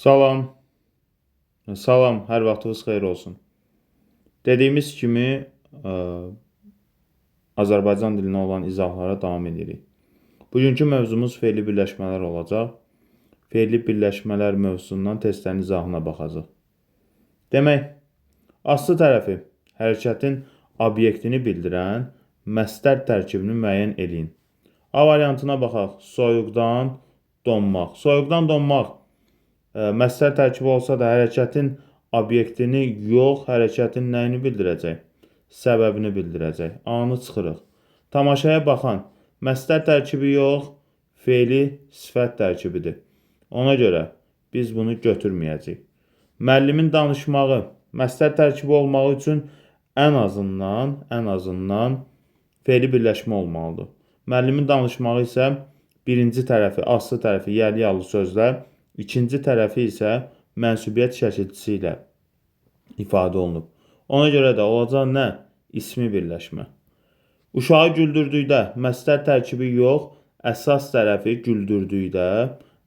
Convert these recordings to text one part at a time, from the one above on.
Salam, salam, hər vaxtınız xeyir olsun. Dediyimiz kimi, Azərbaycan dilinə olan izahlara davam edirik. Bugünkü mövzumuz fe'li birləşmələr olacaq. Fe'li birləşmələr mövzusundan testlərin izahına baxacaq. Demək, aslı tərəfi hərəkətin obyektini bildirən məstər tərkibini müəyyən edin. A variantına baxaq, soyuqdan donmaq. Soyuqdan donmaq məstər tərkibi olsa da hərəkətin obyektini yox, hərəkətin nəyini bildirəcək? Səbəbini bildirəcək. A-nı çıxırıq. Tamaşaya baxan məstər tərkibi yox, fe'li sifət tərkibidir. Ona görə biz bunu götürməyəcəyik. Müəllimin danışmağı məstər tərkibi olmağı üçün ən azından fe'li birləşmə olmalıdır. Müəllimin danışmağı isə birinci tərəfi, aslı tərəfi, yerli yallı sözlər, ikinci tərəfi isə mənsubiyyət şəkilçisi ilə ifadə olunub. Ona görə də olacaq nə? İsmi birləşmə. Uşağı güldürdükdə məstər tərkibi yox, əsas tərəfi güldürdükdə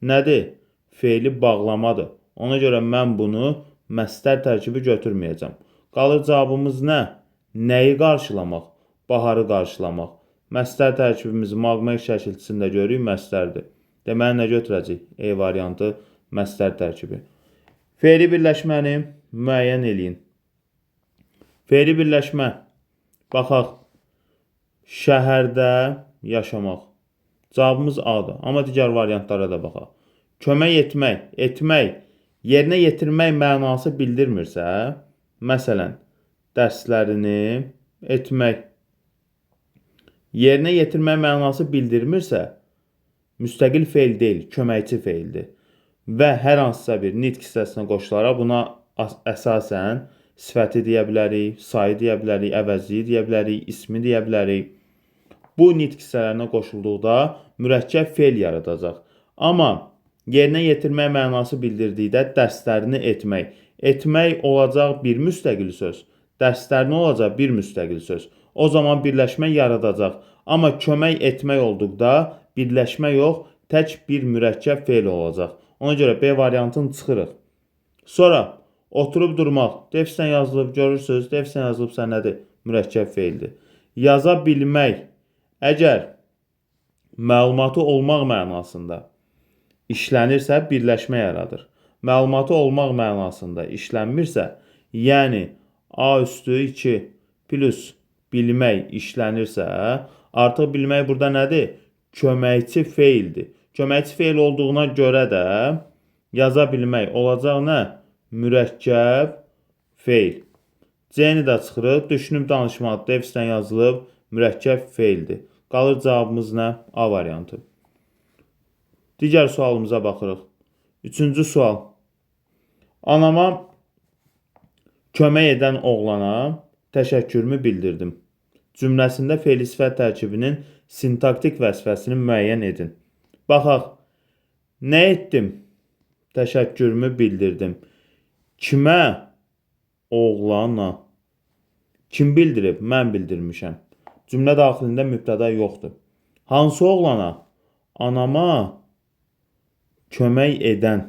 nədir? Fe'li bağlamadır. Ona görə mən bunu məstər tərkibi götürməyəcəm. Qalır cavabımız nə? Nəyi qarşılamaq? Baharı qarşılamaq. Məstər tərkibimizi maqmək şəkilçisində görürük, məstərdir. Deməli, nə götürəcək? E variantı məstər tərkibi. Fe'li birləşməni müəyyən eləyin. Fe'li birləşmə. Baxaq. Şəhərdə yaşamaq. Cavabımız A-dır. Amma digər variantlara da baxaq. Kömək etmək, yerinə yetirmək mənası bildirmirsə, məsələn, dərslərini etmək, yerinə yetirmək mənası bildirmirsə, müstəqil fe'l deyil, köməkçi fe'ldir. Və hər hansısa bir nitq hissəsinə qoşularaq buna əsasən sifəti deyə bilərik, sayı deyə bilərik, əvəzliyi deyə bilərik, ismi deyə bilərik. Bu nitq hissələrinə qoşulduqda mürəkkəb fe'l yaradacaq. Amma yerinə yetirmək mənası bildirdikdə dərslərini etmək. Etmək olacaq bir müstəqil söz. Dərslərini olacaq bir müstəqil söz. O zaman birləşmə yaradacaq. Amma kömək etmək olduqda birləşmə yox, tək bir mürəkkəb fe'l olacaq. Ona görə B variantını çıxırıq. Sonra oturub durmaq. Defisdən yazılıb, görürsünüz. Defisdən yazılıbsa nədir? Mürəkkəb fe'ldir. Yaza bilmək. Əgər məlumatı olmaq mənasında işlənirsə, birləşmə yaradır. Məlumatı olmaq mənasında işlənmirsə, yəni A üstü 2 plus bilmək işlənirsə, artıq bilmək burada nədir? Köməkçi fe'ldir. Köməkçi fe'l olduğuna görə də yaza bilmək olacaq nə? Mürəkkəb fe'l. C-ni də çıxırıq. Düşünüb danışmaq defisdən yazılıb, mürəkkəb fe'ldir. Qalır cavabımız nə? A variantı. Digər sualımıza baxırıq. Üçüncü sual. Anama kömək edən oğlana təşəkkürümü bildirdim. Cümləsində fe'li sifət tərkibinin sintaktik vəzifəsini müəyyən edin. Baxaq. Nə etdim? Təşəkkürümü bildirdim. Kimə? Oğlana. Kim bildirib? Mən bildirmişəm. Cümlə daxilində mübtəda yoxdur. Hansı oğlana? Anama kömək edən.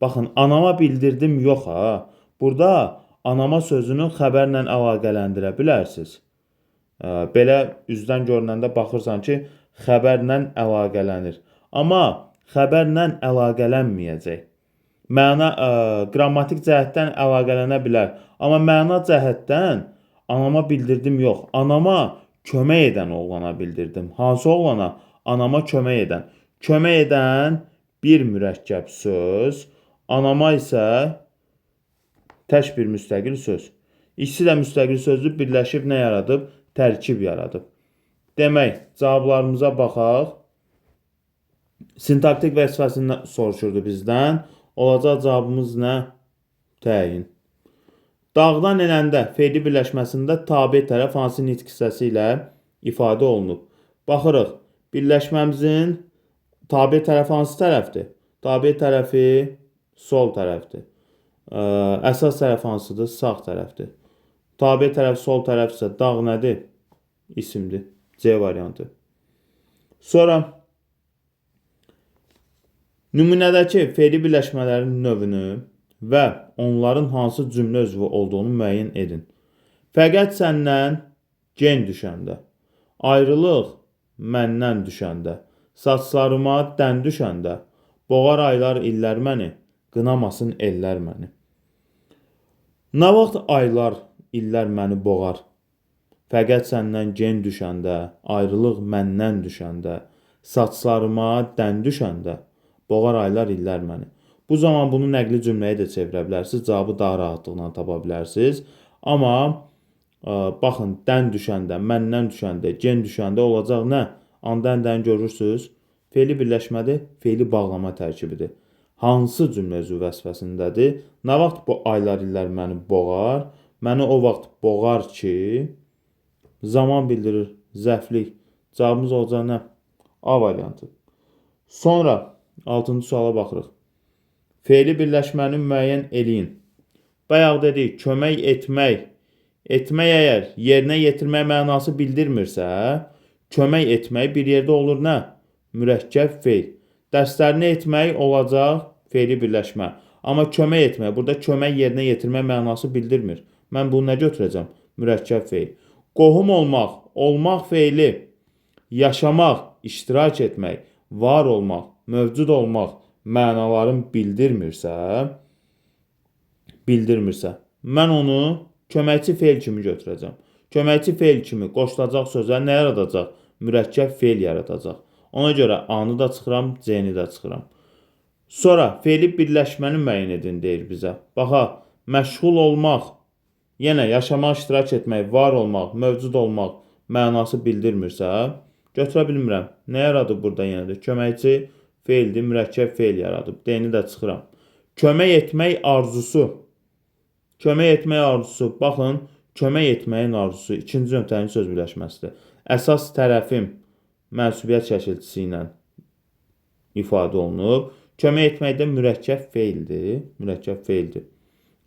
Baxın, anama bildirdim yox ha. Burada anama sözünü xəbərlə əlaqələndirə bilərsiniz. Belə üzdən görünəndə baxırsan ki, xəbərlə əlaqələnir. Amma xəbərlə əlaqələnməyəcək. Məna qrammatik cəhətdən əlaqələnə bilər. Amma məna cəhətdən anama bildirdim yox. Anama kömək edən oğlana bildirdim. Hansı oğlana? Anama kömək edən. Kömək edən bir mürəkkəb söz. Anama isə tək bir müstəqil söz. İkisi də müstəqil sözdür, birləşib nə yaradıb? Tərkib yaradıb. Demək, cavablarımıza baxaq. Sintaktik vəzifəsini soruşurdu bizdən. Olacaq cavabımız nə? Təyin. Dağdan enəndə fe'li birləşməsində tabe tərəf hansı nitq hissəsi ilə ifadə olunub? Baxırıq. Birləşməmizin tabe tərəfi hansı tərəfdir? Tabe tərəfi sol tərəfdir. Əsas tərəf hansıdır? Sağ tərəfdir. Tabe tərəf sol tərəfsə dağ nədir? İsimdir. C variantı. Sonra Nümunədəki fe'li birləşmələrin növünü və onların hansı cümlə üzvü olduğunu müəyyən edin. Fəqət səndən gen düşəndə, ayrılıq məndən düşəndə, saçlarıma dən düşəndə, boğar aylar illər məni, qınamasın ellər məni. Nə vaxt aylar, illər məni boğar? Fəqət səndən gen düşəndə, ayrılıq məndən düşəndə, saçlarıma dən düşəndə, boğar aylar, illər məni. Bu zaman bunu nəqli cümləyə də çevirə bilərsiniz. Cavabı daha rahatlıqla tapa bilərsiniz. Amma baxın, dən düşəndə, məndən düşəndə, gen düşəndə olacaq nə? Dən görürsünüz. Fe'li birləşmədir, fe'li bağlama tərkibidir. Hansı cümlə üzvü vəzifəsindədir? Nə vaxt bu aylar, illər məni boğar? Məni o vaxt boğar ki, zaman bildirir, zərflik. Cavabımız olacaq nə? A variantı. Sonra 6-cı suala baxırıq. Fe'li birləşməni müəyyən eləyin. Bayaq dedik, kömək etmək. Etmək əgər yerinə yetirmək mənası bildirmirsə, kömək etmək bir yerdə olur nə? Mürəkkəb fe'l. Dərslərini etmək olacaq fe'li birləşmə. Amma kömək etmək, burada kömək yerinə yetirmək mənası bildirmir. Mən bunu nə götürəcəm? Mürəkkəb fe'l. Qohum olmaq, olmaq fe'li, yaşamaq, iştirak etmək, var olmaq, mövcud olmaq mənaların bildirmirsə, mən onu köməkçi fe'l kimi götürəcəm. Köməkçi fe'l kimi qoşulacaq sözə nə yaradacaq? Mürəkkəb fe'l yaradacaq. Ona görə A-nı da çıxıram, C-ni də çıxıram. Sonra fe'li birləşməni müəyyən edin deyir bizə. Baxaq, məşğul olmaq, yenə yaşamaq, iştirak etmək, var olmaq, mövcud olmaq mənası bildirmirsə, götürə bilmirəm. Nə yaradıb burada yenə də? Köməkçi fe'ldir, mürəkkəb fe'l yaradıb. D-ni də çıxıram. Kömək etmək arzusu. Kömək etmək arzusu. Baxın, kömək etməyin arzusu ikinci nöqtənin söz birləşməsidir. Əsas tərəfim mənsubiyyət şəkilçisi ilə ifadə olunub. Kömək etməkdə mürəkkəb fe'ldir. Mürəkkəb fe'ldir.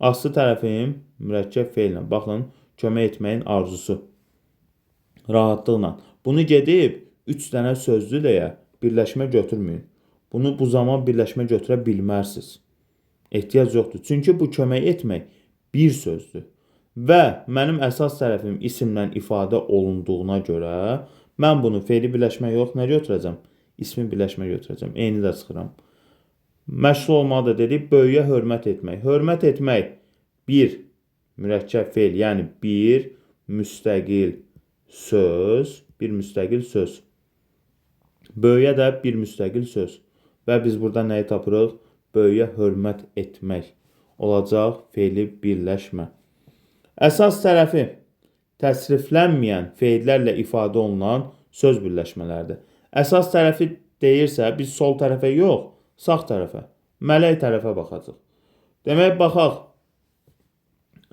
Aslı tərəfim mürəkkəb fe'llə. Baxın, kömək etməyin arzusu. Rahatlıqla. Bunu gedib 3 dənə sözlü deyə birləşmə götürməyin. Bunu bu zaman birləşmə götürə bilmərsiniz. Ehtiyac yoxdur. Çünki bu kömək etmək bir sözdür. Və mənim əsas tərəfim isimlə ifadə olunduğuna görə mən bunu fe'li birləşmə yox, nə götürəcəm? İsmi birləşmə götürəcəm. Eyni də çıxıram. Məşğul olmağı da dedik, böyüyə hörmət etmək. Hörmət etmək bir mürəkkəb fe'l, yəni bir müstəqil söz, bir müstəqil söz. Böyüyə də bir müstəqil söz. Və biz burada nəyi tapırıq? Böyüyə hörmət etmək olacaq fe'li birləşmə. Əsas tərəfi təsriflənməyən fe'llərlə ifadə olunan söz birləşmələrdir. Əsas tərəfi deyirsə, biz sol tərəfə yox, sağ tərəfə, mələk tərəfə baxacaq. Demək, baxaq,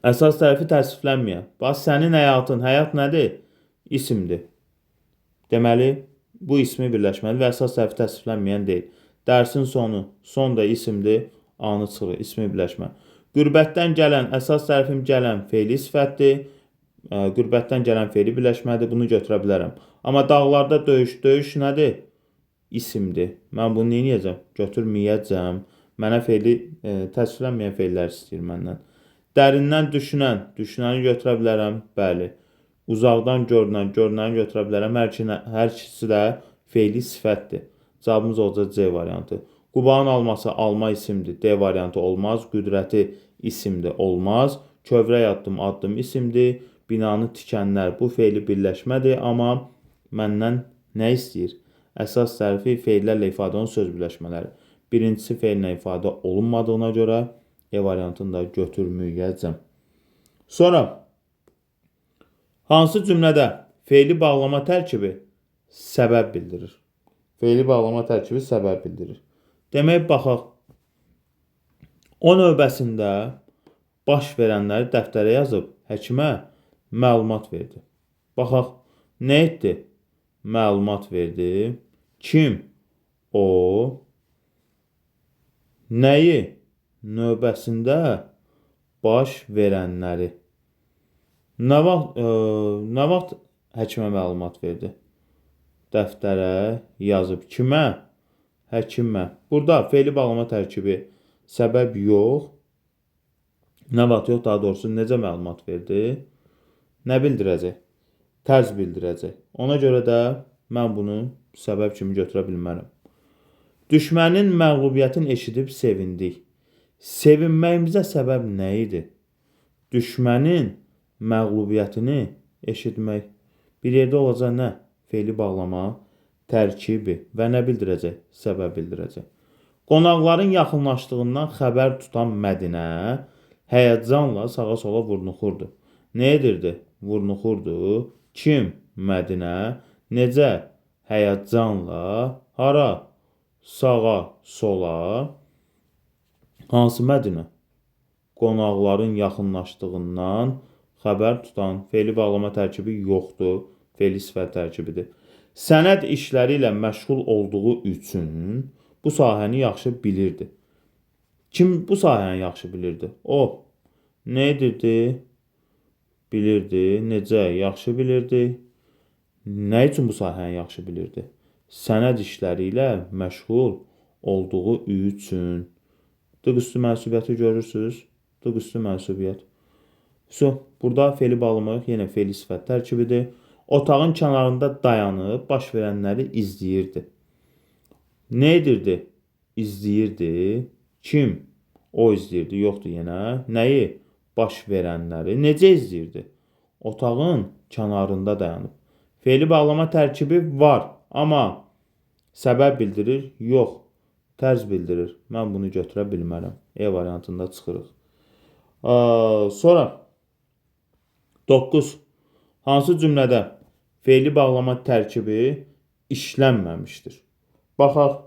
əsas tərəfi təsriflənməyən. Bax, sənin həyatın, həyat nədir? İsimdir. Deməli, bu ismi birləşməlidir və əsas tərəfi təsriflənməyən deyil. Dərsin sonu, son da isimdir, A-nı çıxırıq, ismi birləşmə. Qürbətdən gələn, əsas tərəfim gələn fe'li sifətdir. Qürbətdən gələn fe'li birləşmədir, bunu götürə bilərəm. Amma dağlarda döyüş, döyüş nədir? İsimdir. Mən bunu neyəcəm? Götürməyəcəm. Mənə fe'li təsvirlənməyən fe'llər istəyir məndən. Dərindən düşünən, düşünəni götürə bilərəm, bəli. Uzaqdan görünən, görünəni götürə bilərəm. Hər ikisi də fe'li sifətdir. Cavabımız olacaq C variantı. Qubağın alması alma isimdir. D variantı olmaz. Qüdrəti isimdir. Olmaz. Kövrək addım addım isimdir. Binanı tikənlər bu fe'li birləşmədir. Amma məndən nə istəyir? Əsas tərəfi fe'llərlə ifadə olunan söz birləşmələri. Birincisi fe'llə ifadə olunmadığına görə E variantını da götürməyəcəm. Sonra hansı cümlədə fe'li bağlama tərkibi səbəb bildirir? Fe'li bağlama tərkibi səbəb bildirir. Demək, baxaq. O növbəsində baş verənləri dəftərə yazıb həkimə məlumat verdi. Baxaq, nə etdi? Məlumat verdi. Kim? O. Nəyi? Növbəsində baş verənləri. Nə vaxt həkimə məlumat verdi? Dəftərə yazıb. Kimə? həkimə. Burada fe'li bağlama tərkibi səbəb yox. Nə vaxt yox, daha doğrusu necə məlumat verdi? Nə bildirəcək? Tərz bildirəcək. Ona görə də mən bunu səbəb kimi götürə bilmərəm. Düşmənin məğlubiyyətini eşidib sevindik. Sevinməyimizə səbəb nə idi? Düşmənin məğlubiyyətini eşitmək. Bir yerdə olacaq nə? Fe'li bağlama tərkibi və nə bildirəcək? Səbəb bildirəcək. Qonaqların yaxınlaşdığından xəbər tutan Mədinə həyəcanla sağa sola vurnuxurdu. Nə edirdi? Vurnuxurdu. Kim? Mədinə. Necə? Həyəcanla. Hara? Sağa, sola. Hansı Mədinə? Qonaqların yaxınlaşdığından xəbər tutan fe'li bağlama tərkibi yoxdur. Fe'li sifət tərkibidir. Sənəd işləri ilə məşğul olduğu üçün bu sahəni yaxşı bilirdi. Kim bu sahəni yaxşı bilirdi? O. Nə edirdi? Bilirdi. Necə? Yaxşı bilirdi. Nə üçün bu sahəni yaxşı bilirdi? Sənəd işləri ilə məşğul olduğu üçün. Dıq üstü mənsubiyyəti görürsünüz. Dıq üstü mənsubiyyət. Burada fe'li bağlamaq yenə fe'li sifət tərkibidir. Otağın kənarında dayanıb baş verənləri izləyirdi. Nə edirdi? İzləyirdi. Kim? O izləyirdi. Yoxdur yenə. Nəyi? Baş verənləri. Necə izləyirdi? Otağın kənarında dayanıb. Fe'li bağlama tərkibi var, amma səbəb bildirir? Yox. Tərz bildirir. Mən bunu götürə bilmərəm. E variantında çıxırıq. Sonra 9. Hansı cümlədə fe'li bağlama tərkibi işlənməmişdir? Baxaq.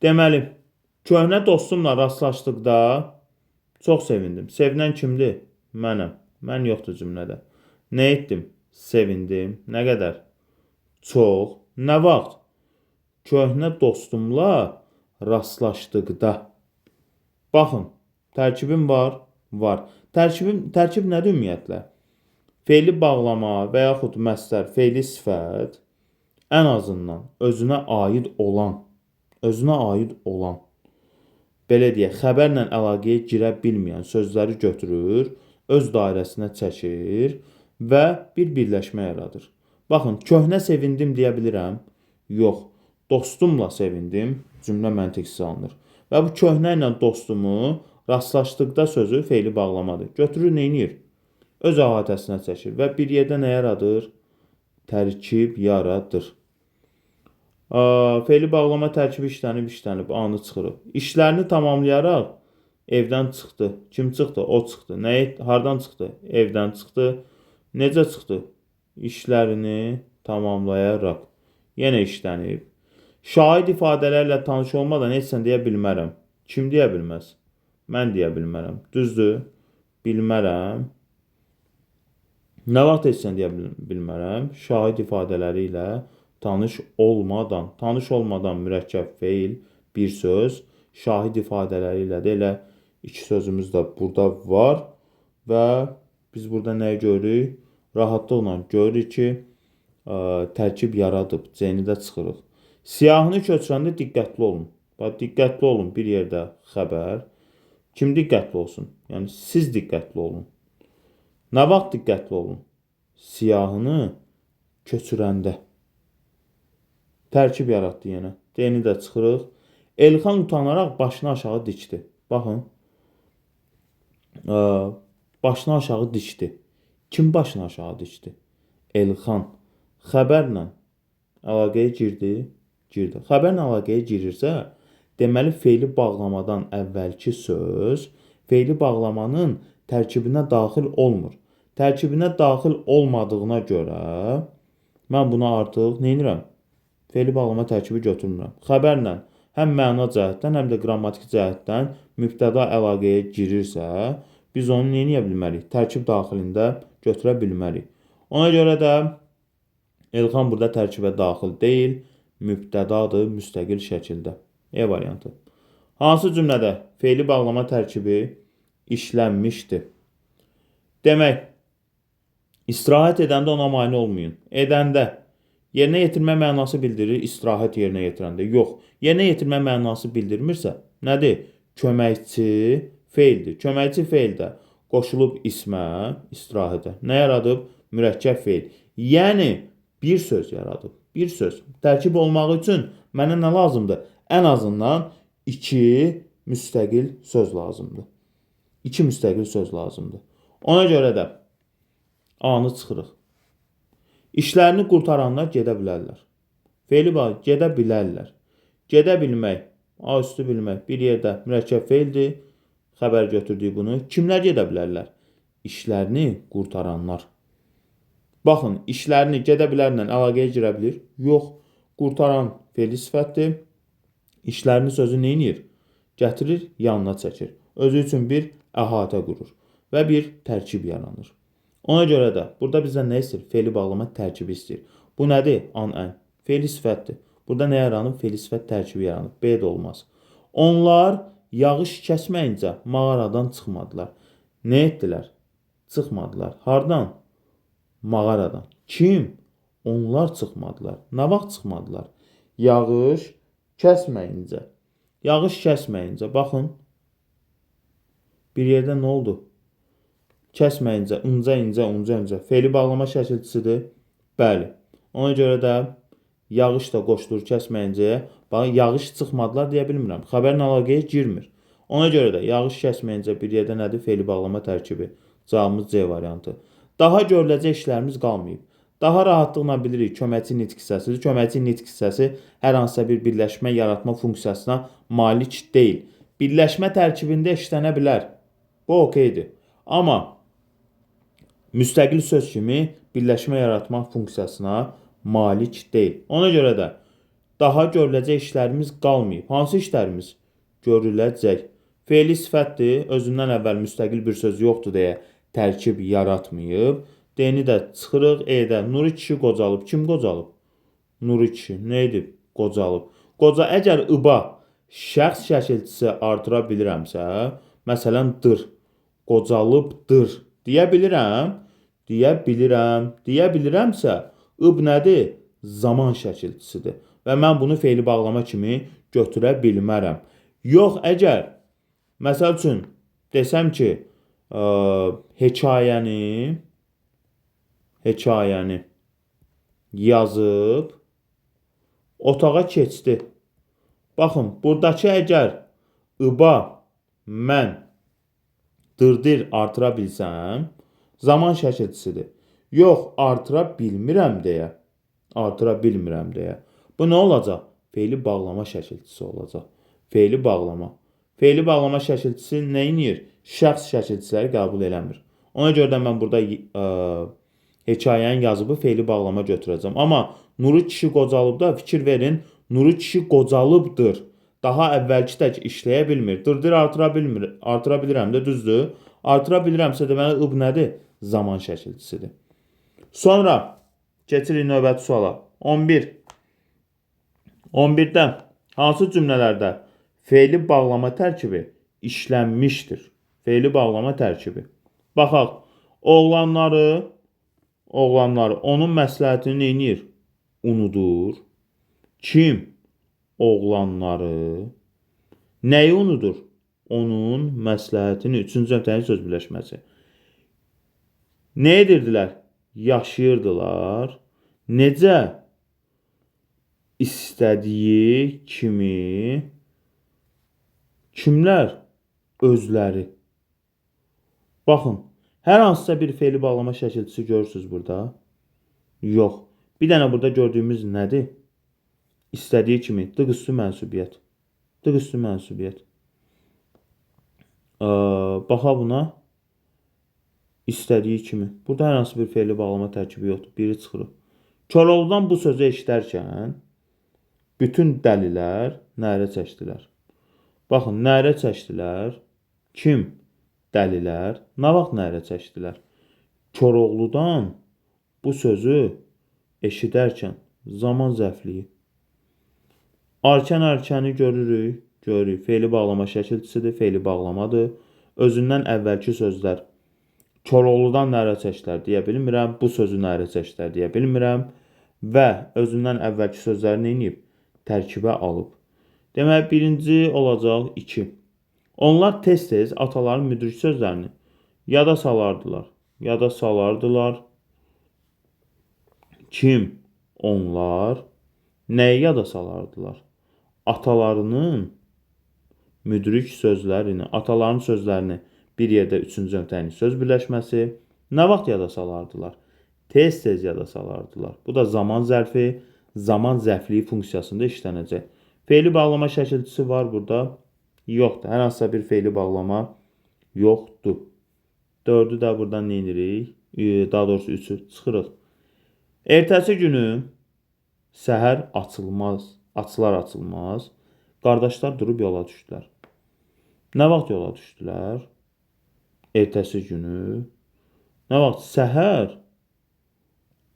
Deməli, köhnə dostumla rastlaşdıqda çox sevindim. Sevinən kimdir? Mənəm. Mən yoxdur cümlədə. Nə etdim? Sevindim. Nə qədər? Çox. Nə vaxt? Köhnə dostumla rastlaşdıqda. Baxın, tərkibim var? Var. Tərkib nədir ümumiyyətlə? Fe'li bağlama və yaxud məsdər, fe'li sifət ən azından özünə aid olan, belə deyək, xəbərlə əlaqəyə girə bilməyən sözləri götürür, öz dairəsinə çəkir və bir birləşmə yaradır. Baxın, köhnə sevindim deyə bilirəm? Yox. Dostumla sevindim, cümlə məntiqsiz alınır. Və bu köhnə ilə dostumu rastlaşdıqda sözü fe'li bağlamadır. Götürür, neynir? Öz əhatəsinə çəkir və bir yerdə nə yaradır? Tərkib yaradır. Fe'li bağlama tərkibi işlənib, anı çıxırıq. İşlərini tamamlayaraq evdən çıxdı. Kim çıxdı? O çıxdı. Hardan çıxdı? Evdən çıxdı. Necə çıxdı? İşlərini tamamlayaraq. Yenə işlənib. Şahid ifadələrlə tanış olmadan heç sən deyə bilmərəm. Kim deyə bilməz? Mən deyə bilmərəm. Düzdür? Bilmərəm. Nə vaxt heç sən deyə bilmərəm? Şahid ifadələri ilə tanış olmadan mürəkkəb fe'il bir söz. Şahid ifadələri ilə də elə iki sözümüz də burada var. Və biz burada nəyi görürük? Rahatlıqla görürük ki, tərkib yaradıb. C-ni də çıxırıq. Siyahını köçürəndə diqqətli olun. Diqqətli olun bir yerdə xəbər. Kim diqqətli olsun? Yəni siz diqqətli olun. Nə vaxt diqqətli olun? Siyahını köçürəndə. Tərkib yaratdı yenə. D-ni də çıxırıq. Elxan utanaraq başını aşağı dikdi. Baxın. Başını aşağı dikdi. Kim başını aşağı dikdi? Elxan. Xəbərlə əlaqəyə girdi. Xəbərlə əlaqəyə girirsə, deməli fe'li bağlamadan əvvəlki söz fe'li bağlamanın tərkibinə daxil olmur. Tərkibinə daxil olmadığına görə mən buna artıq nə edirəm? Fe'li bağlama tərkibi götürmürəm. Xəbərlə həm məna cəhətdən, həm də qrammatik cəhətdən mübtəda əlaqəyə girirsə, biz onu nə edə bilmərik? Tərkib daxilində götürə bilmərik. Ona görə də Elxan burada tərkibə daxil deyil, mübtədadır müstəqil şəkildə. E variantı. Hansı cümlədə fe'li bağlama tərkibi işlənmişdir? Demək, istirahət edəndə ona mane olmayın. Edəndə, Yerinə yetirmə mənası bildirir istirahət yerinə yetirəndə. Yox. Yerinə yetirmə mənası bildirmirsə, nədir? Köməkçi feildir. Köməkçi feil də qoşulub ismə, istirahətə. Nə yaradıb? Mürəkkəb feil. Yəni bir söz yaradıb. Bir söz. Tərkib olmaq üçün mənə nə lazımdır? Ən azından 2 müstəqil söz lazımdır. 2 müstəqil söz lazımdır. Ona görə də A-nı çıxırıq. İşlərini qurtaranlar gedə bilərlər. Feili var, gedə bilərlər. Gedə bilmək, A üstü bilmək bir yerdə mürəkkəb feildir. Xəbər götürdük bunu. Kimlər gedə bilərlər? İşlərini qurtaranlar. Baxın, işlərini gedə bilərlə əlaqəyə girə bilir? Yox. Qurtaran feili sifətdir. İşlərini sözü neyinir? Gətirir, yanına çəkir. Özü üçün bir əhatə qurur və bir tərkib yaranır. Ona görə də burada bizdən nə istəyir? Feili bağlama tərkibi istəyir. Bu nədir? An-ən. Feili sifətdir. Burada nə yaranıb? Feili sifət tərkibi yaranıb. B də olmaz. Onlar yağış kəsməyincə mağaradan çıxmadılar. Nə etdilər? Çıxmadılar. Hardan? Mağaradan. Kim? Onlar çıxmadılar. Nə vaxt çıxmadılar? Yağış kəsməyincə. Yağış kəsməyincə. Baxın. Bir yerdə nə oldu? Kəsməyincə, unca. Feili bağlama şəkilçisidir. Bəli. Ona görə də yağış da qoşulur kəsməyincəyə. Baxın, yağış çıxmadılar deyə bilmirəm. Xəbərin əlaqəyə girmir. Ona görə də yağış kəsməyincə bir yerdə nədir? Feili bağlama tərkibi. Cavabımız C variantı. Daha görüləcək işlərimiz qalmayıb. Daha rahatlıqla bilirik köməkçi nitq hissəsidir. Köməkçi nitq hissəsi hər hansısa bir birləşmə yaratma funksiyasına malik deyil. Birləşmə tərkibində işlənə bilər. Bu okeydir. Amma müstəqil söz kimi birləşmə yaratma funksiyasına malik deyil. Ona görə də daha görüləcək işlərimiz qalmayıb. Hansı işlərimiz? Görüləcək. Feili sifətdir. Özündən əvvəl müstəqil bir söz yoxdur deyə tərkib yaratmayıb. D-ni də çıxırıq. E-də Nuri kişi qocalıb. Kim qocalıb? Nuri kişi. Nə edib? Qocalıb. Qoca əgər ıba şəxs şəkilçisi artıra bilirəmsə, məsələn, dır. Qocalıbdır. Deyə bilirəm. Deyə bilirəmsə, ıb nədir? Zaman şəkilçisidir. Və mən bunu feili bağlama kimi götürə bilmərəm. Yox, əgər, məsəl üçün, desəm ki, hekayəni yazıb, otağa keçdi. Baxın, buradakı əgər ıba mən dırdır artıra bilsəm, zaman şəkilçisidir. Yox, artıra bilmirəm deyə. Bu nə olacaq? Feili bağlama şəkilçisi olacaq. Feili bağlama. Feili bağlama şəkilçisi nə edir? Şəxs şəkilçiləri qəbul eləmir. Ona görə də mən burada hekayənin yazıbı feili bağlama götürəcəm. Amma Nuri kişi qocalıbda fikir verin. Nuri kişi qocalıbdır. Daha əvvəlki tək işləyə bilmir. Dırdır artıra bilirəm də, düzdür. Artıra bilirəmsə deməli ıb nədir? Zaman şəkilçisidir. Sonra keçirik növbəti suala. 11. 11-də hansı cümlələrdə feili bağlama tərkibi işlənmişdir? Feili bağlama tərkibi. Baxaq. Oğlanları onun məsləhətini neyinir? Unudur. Kim? Oğlanları. Nəyi unudur? Onun məsləhətini. 3-cü ötəyi söz birləşməsi. Nə edirdilər? Yaşayırdılar. Necə? İstədiyi kimi. Kimlər? Özləri. Baxın. Hər hansısa bir feili bağlama şəkilçisi görürsünüz burada? Yox. Bir dənə burada gördüyümüz nədir? İstədiyi kimi. Dıq üstü mənsubiyyət. Dıq üstü mənsubiyyət. Baxa buna. İstədiyi kimi. Burada hər hansı bir feili bağlama tərkibi yoxdur. Biri çıxırıq. Koroğludan bu sözü eşidərkən bütün dəlilər nərə çəkdilər. Baxın, nərə çəkdilər. Kim? Dəlilər. Nə vaxt nərə çəkdilər? Koroğludan bu sözü eşidərkən zaman zərfliyi. Arkan-arkəni görürük. Feili bağlama şəkilçisidir. Feili bağlamadır. Özündən əvvəlki sözlər. Koroğludan nərə çəkdilər deyə bilmirəm. Bu sözü nərə çəkdilər deyə bilmirəm. və özündən əvvəlki sözləri nə edib? Tərkibə alıb. Demək, birinci olacaq 2. Onlar tez-tez ataların müdrik sözlərini yada salardılar. Yada salardılar. Kim? Onlar nəyi yada salardılar? Atalarının müdrik sözlərini, ataların sözlərini bir yerdə üçüncü nöqtənin söz birləşməsi nə vaxt yada salardılar? Tez-tez yada salardılar. Bu da zaman zərfi, zaman zərfliyi funksiyasında işlənəcək. Fe'li bağlama şəkilçisi var burada. Yoxdur. Hər hansısa bir fe'li bağlama yoxdur. 4'ü də buradan nə edirik? Daha doğrusu 3'ü çıxırıq. Ertəsi günü səhər açılar-açılmaz qardaşlar durub yola düşdülər. Nə vaxt yola düşdülər? Ertəsi günü. Nə vaxt? Səhər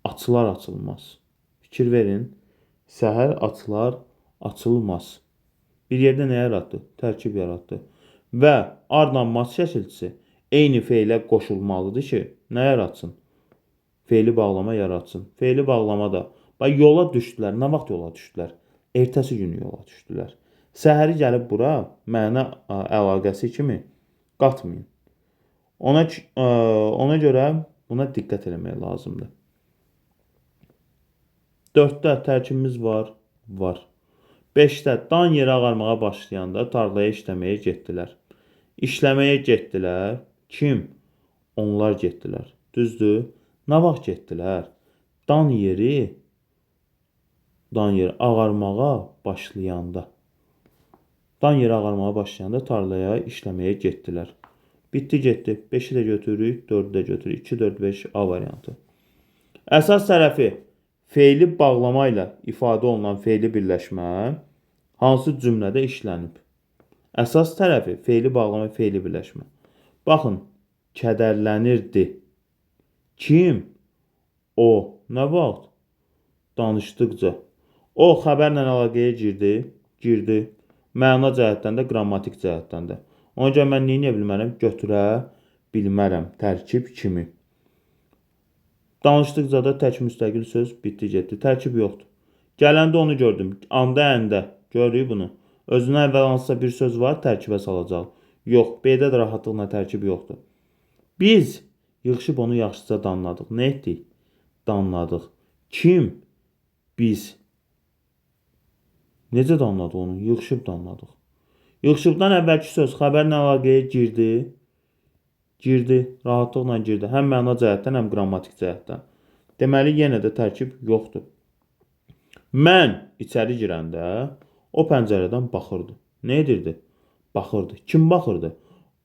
açılar-açılmaz. Fikir verin. Səhər açılar-açılmaz. Bir yerdə nə yaratdı? Tərkib yaratdı. Və ardanmaz şəkilçisi eyni fe'lə qoşulmalıdır ki, nə yaratsın? Fe'li bağlama yaratsın. Fe'li bağlama da yola düşdülər. Nə vaxt yola düşdülər? Ertəsi günü yola düşdülər. Səhəri gəlib bura məna əlaqəsi kimi qatmayın. Ona görə buna diqqət eləmək lazımdır. 4'də tərkibimiz var. Var. 5'də dan yeri ağarmağa başlayanda tarlaya işləməyə getdilər. İşləməyə getdilər. Kim? Onlar getdilər. Düzdür? Nə vaxt getdilər? Dan yeri ağarmağa başlayanda. Dan yeri ağarmağa başlayanda tarlaya işləməyə getdilər. Bitdi, getdi. 5'i də götürürük, 4'ü də götürürük. 2, 4, 5 A variantı. Əsas tərəfi fe'li bağlama ilə ifadə olunan fe'li birləşmə hansı cümlədə işlənib? Əsas tərəfi fe'li bağlama, fe'li birləşmə. Baxın, kədərlənirdi. Kim? O. Nə vaxt? Danışdıqca. O xəbərlə əlaqəyə girdi. Məna cəhətdən də, qrammatik cəhətdən də. Ona görə mən nə edə bilmərəm? Götürə bilmərəm tərkib kimi. Danışdıqca da tək müstəqil söz bitdi, getdi. Tərkib yoxdur. Gələndə onu gördüm. Anda, əndə. Görürük bunu. Özündən əvvəl hansısa bir söz var, tərkibə salacaq. Yox, B-də də rahatlıqla tərkib yoxdur. Biz yığışıb onu yaxşıca danladıq. Nə etdik? Danladıq. Kim? Biz. Necə danladıq onu? Yığışıb danladıq. Yığışıbdan əvvəlki söz xəbərlə əlaqəyə girdi. Rahatlıqla girdi. Həm məna cəhətdən, həm qrammatik cəhətdən. Deməli, yenə də tərkib yoxdur. Mən içəri girəndə o pəncərədən baxırdı. Nə edirdi? Baxırdı. Kim baxırdı?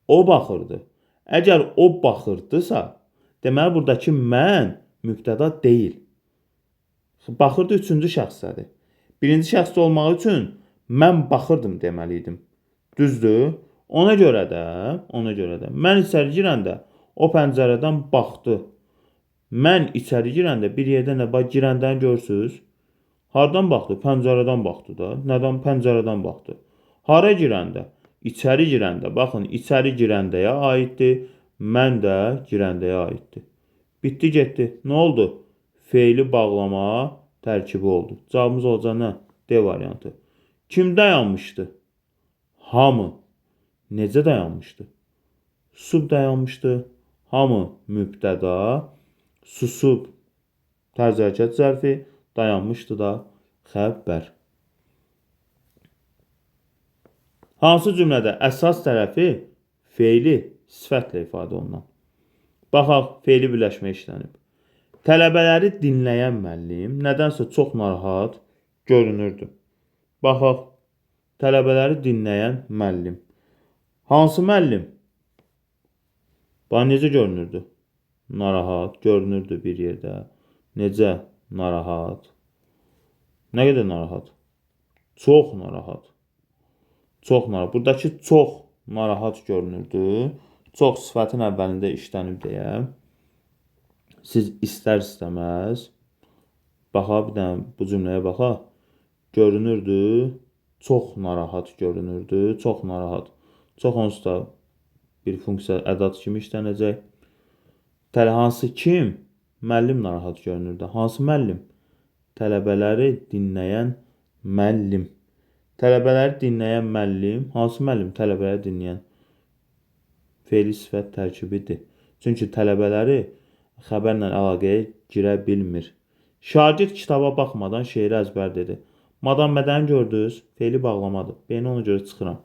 O baxırdı. Əgər o baxırdısa, deməli, buradakı mən mübtəda deyil. Baxırdı üçüncü şəxsdədir. Birinci şəxsdə olmaq üçün mən baxırdım deməliydim. Düzdür? Ona görə də mən içəri girəndə o pəncərədən baxdı. Mən içəri girəndə bir yerdə nə var? Girəndəni görürsünüz? Hardan baxdı? Pəncərədən baxdı da. Nədən? Pəncərədən baxdı. Hara girəndə? İçəri girəndə. Baxın, içəri girəndəyə aiddir. Mən də girəndəyə aiddir. Bitdi, getdi. Nə oldu? Fe'li bağlama tərkibi oldu. Cavabımız olacaq nə? D variantı. Kim dayanmışdı? Hamı. Necə dayanmışdı? Susub dayanmışdı. Hamı mübtəda. Susub tərz hərəkət zərfi. Dayanmışdı da xəbər. Hansı cümlədə əsas tərəfi fe'li sifətlə ifadə olunan? Baxaq, fe'li birləşmə işlənib. Tələbələri dinləyən müəllim nədənsə çox narahat görünürdü. Baxaq, tələbələri dinləyən müəllim. Hansı müəllim? Bax, necə görünürdü? Narahat görünürdü bir yerdə. Necə? Narahat. Nə qədər narahat? Çox narahat. Çox narahat. Buradakı çox narahat görünürdü. Çox sifətin əvvəlində işlənib deyə. Siz istər-istəməz baxa, bir dənə bu cümləyə baxa. Görünürdü. Çox narahat görünürdü. Çox narahat. Çox onsuz da bir funksiya ədat kimi işlənəcək. Hansı kim? Müəllim narahat görünürdü. Hansı müəllim? Tələbələri dinləyən müəllim. Tələbələri dinləyən müəllim. Hansı müəllim tələbələri dinləyən? Fe'li sifət tərkibidir. Çünki tələbələri xəbərlə əlaqəyə girə bilmir. Şagird kitaba baxmadan şeiri əzbər dedi. Madam Mədəni gördünüz? Fe'li bağlamadır. Beni ona görə çıxıram.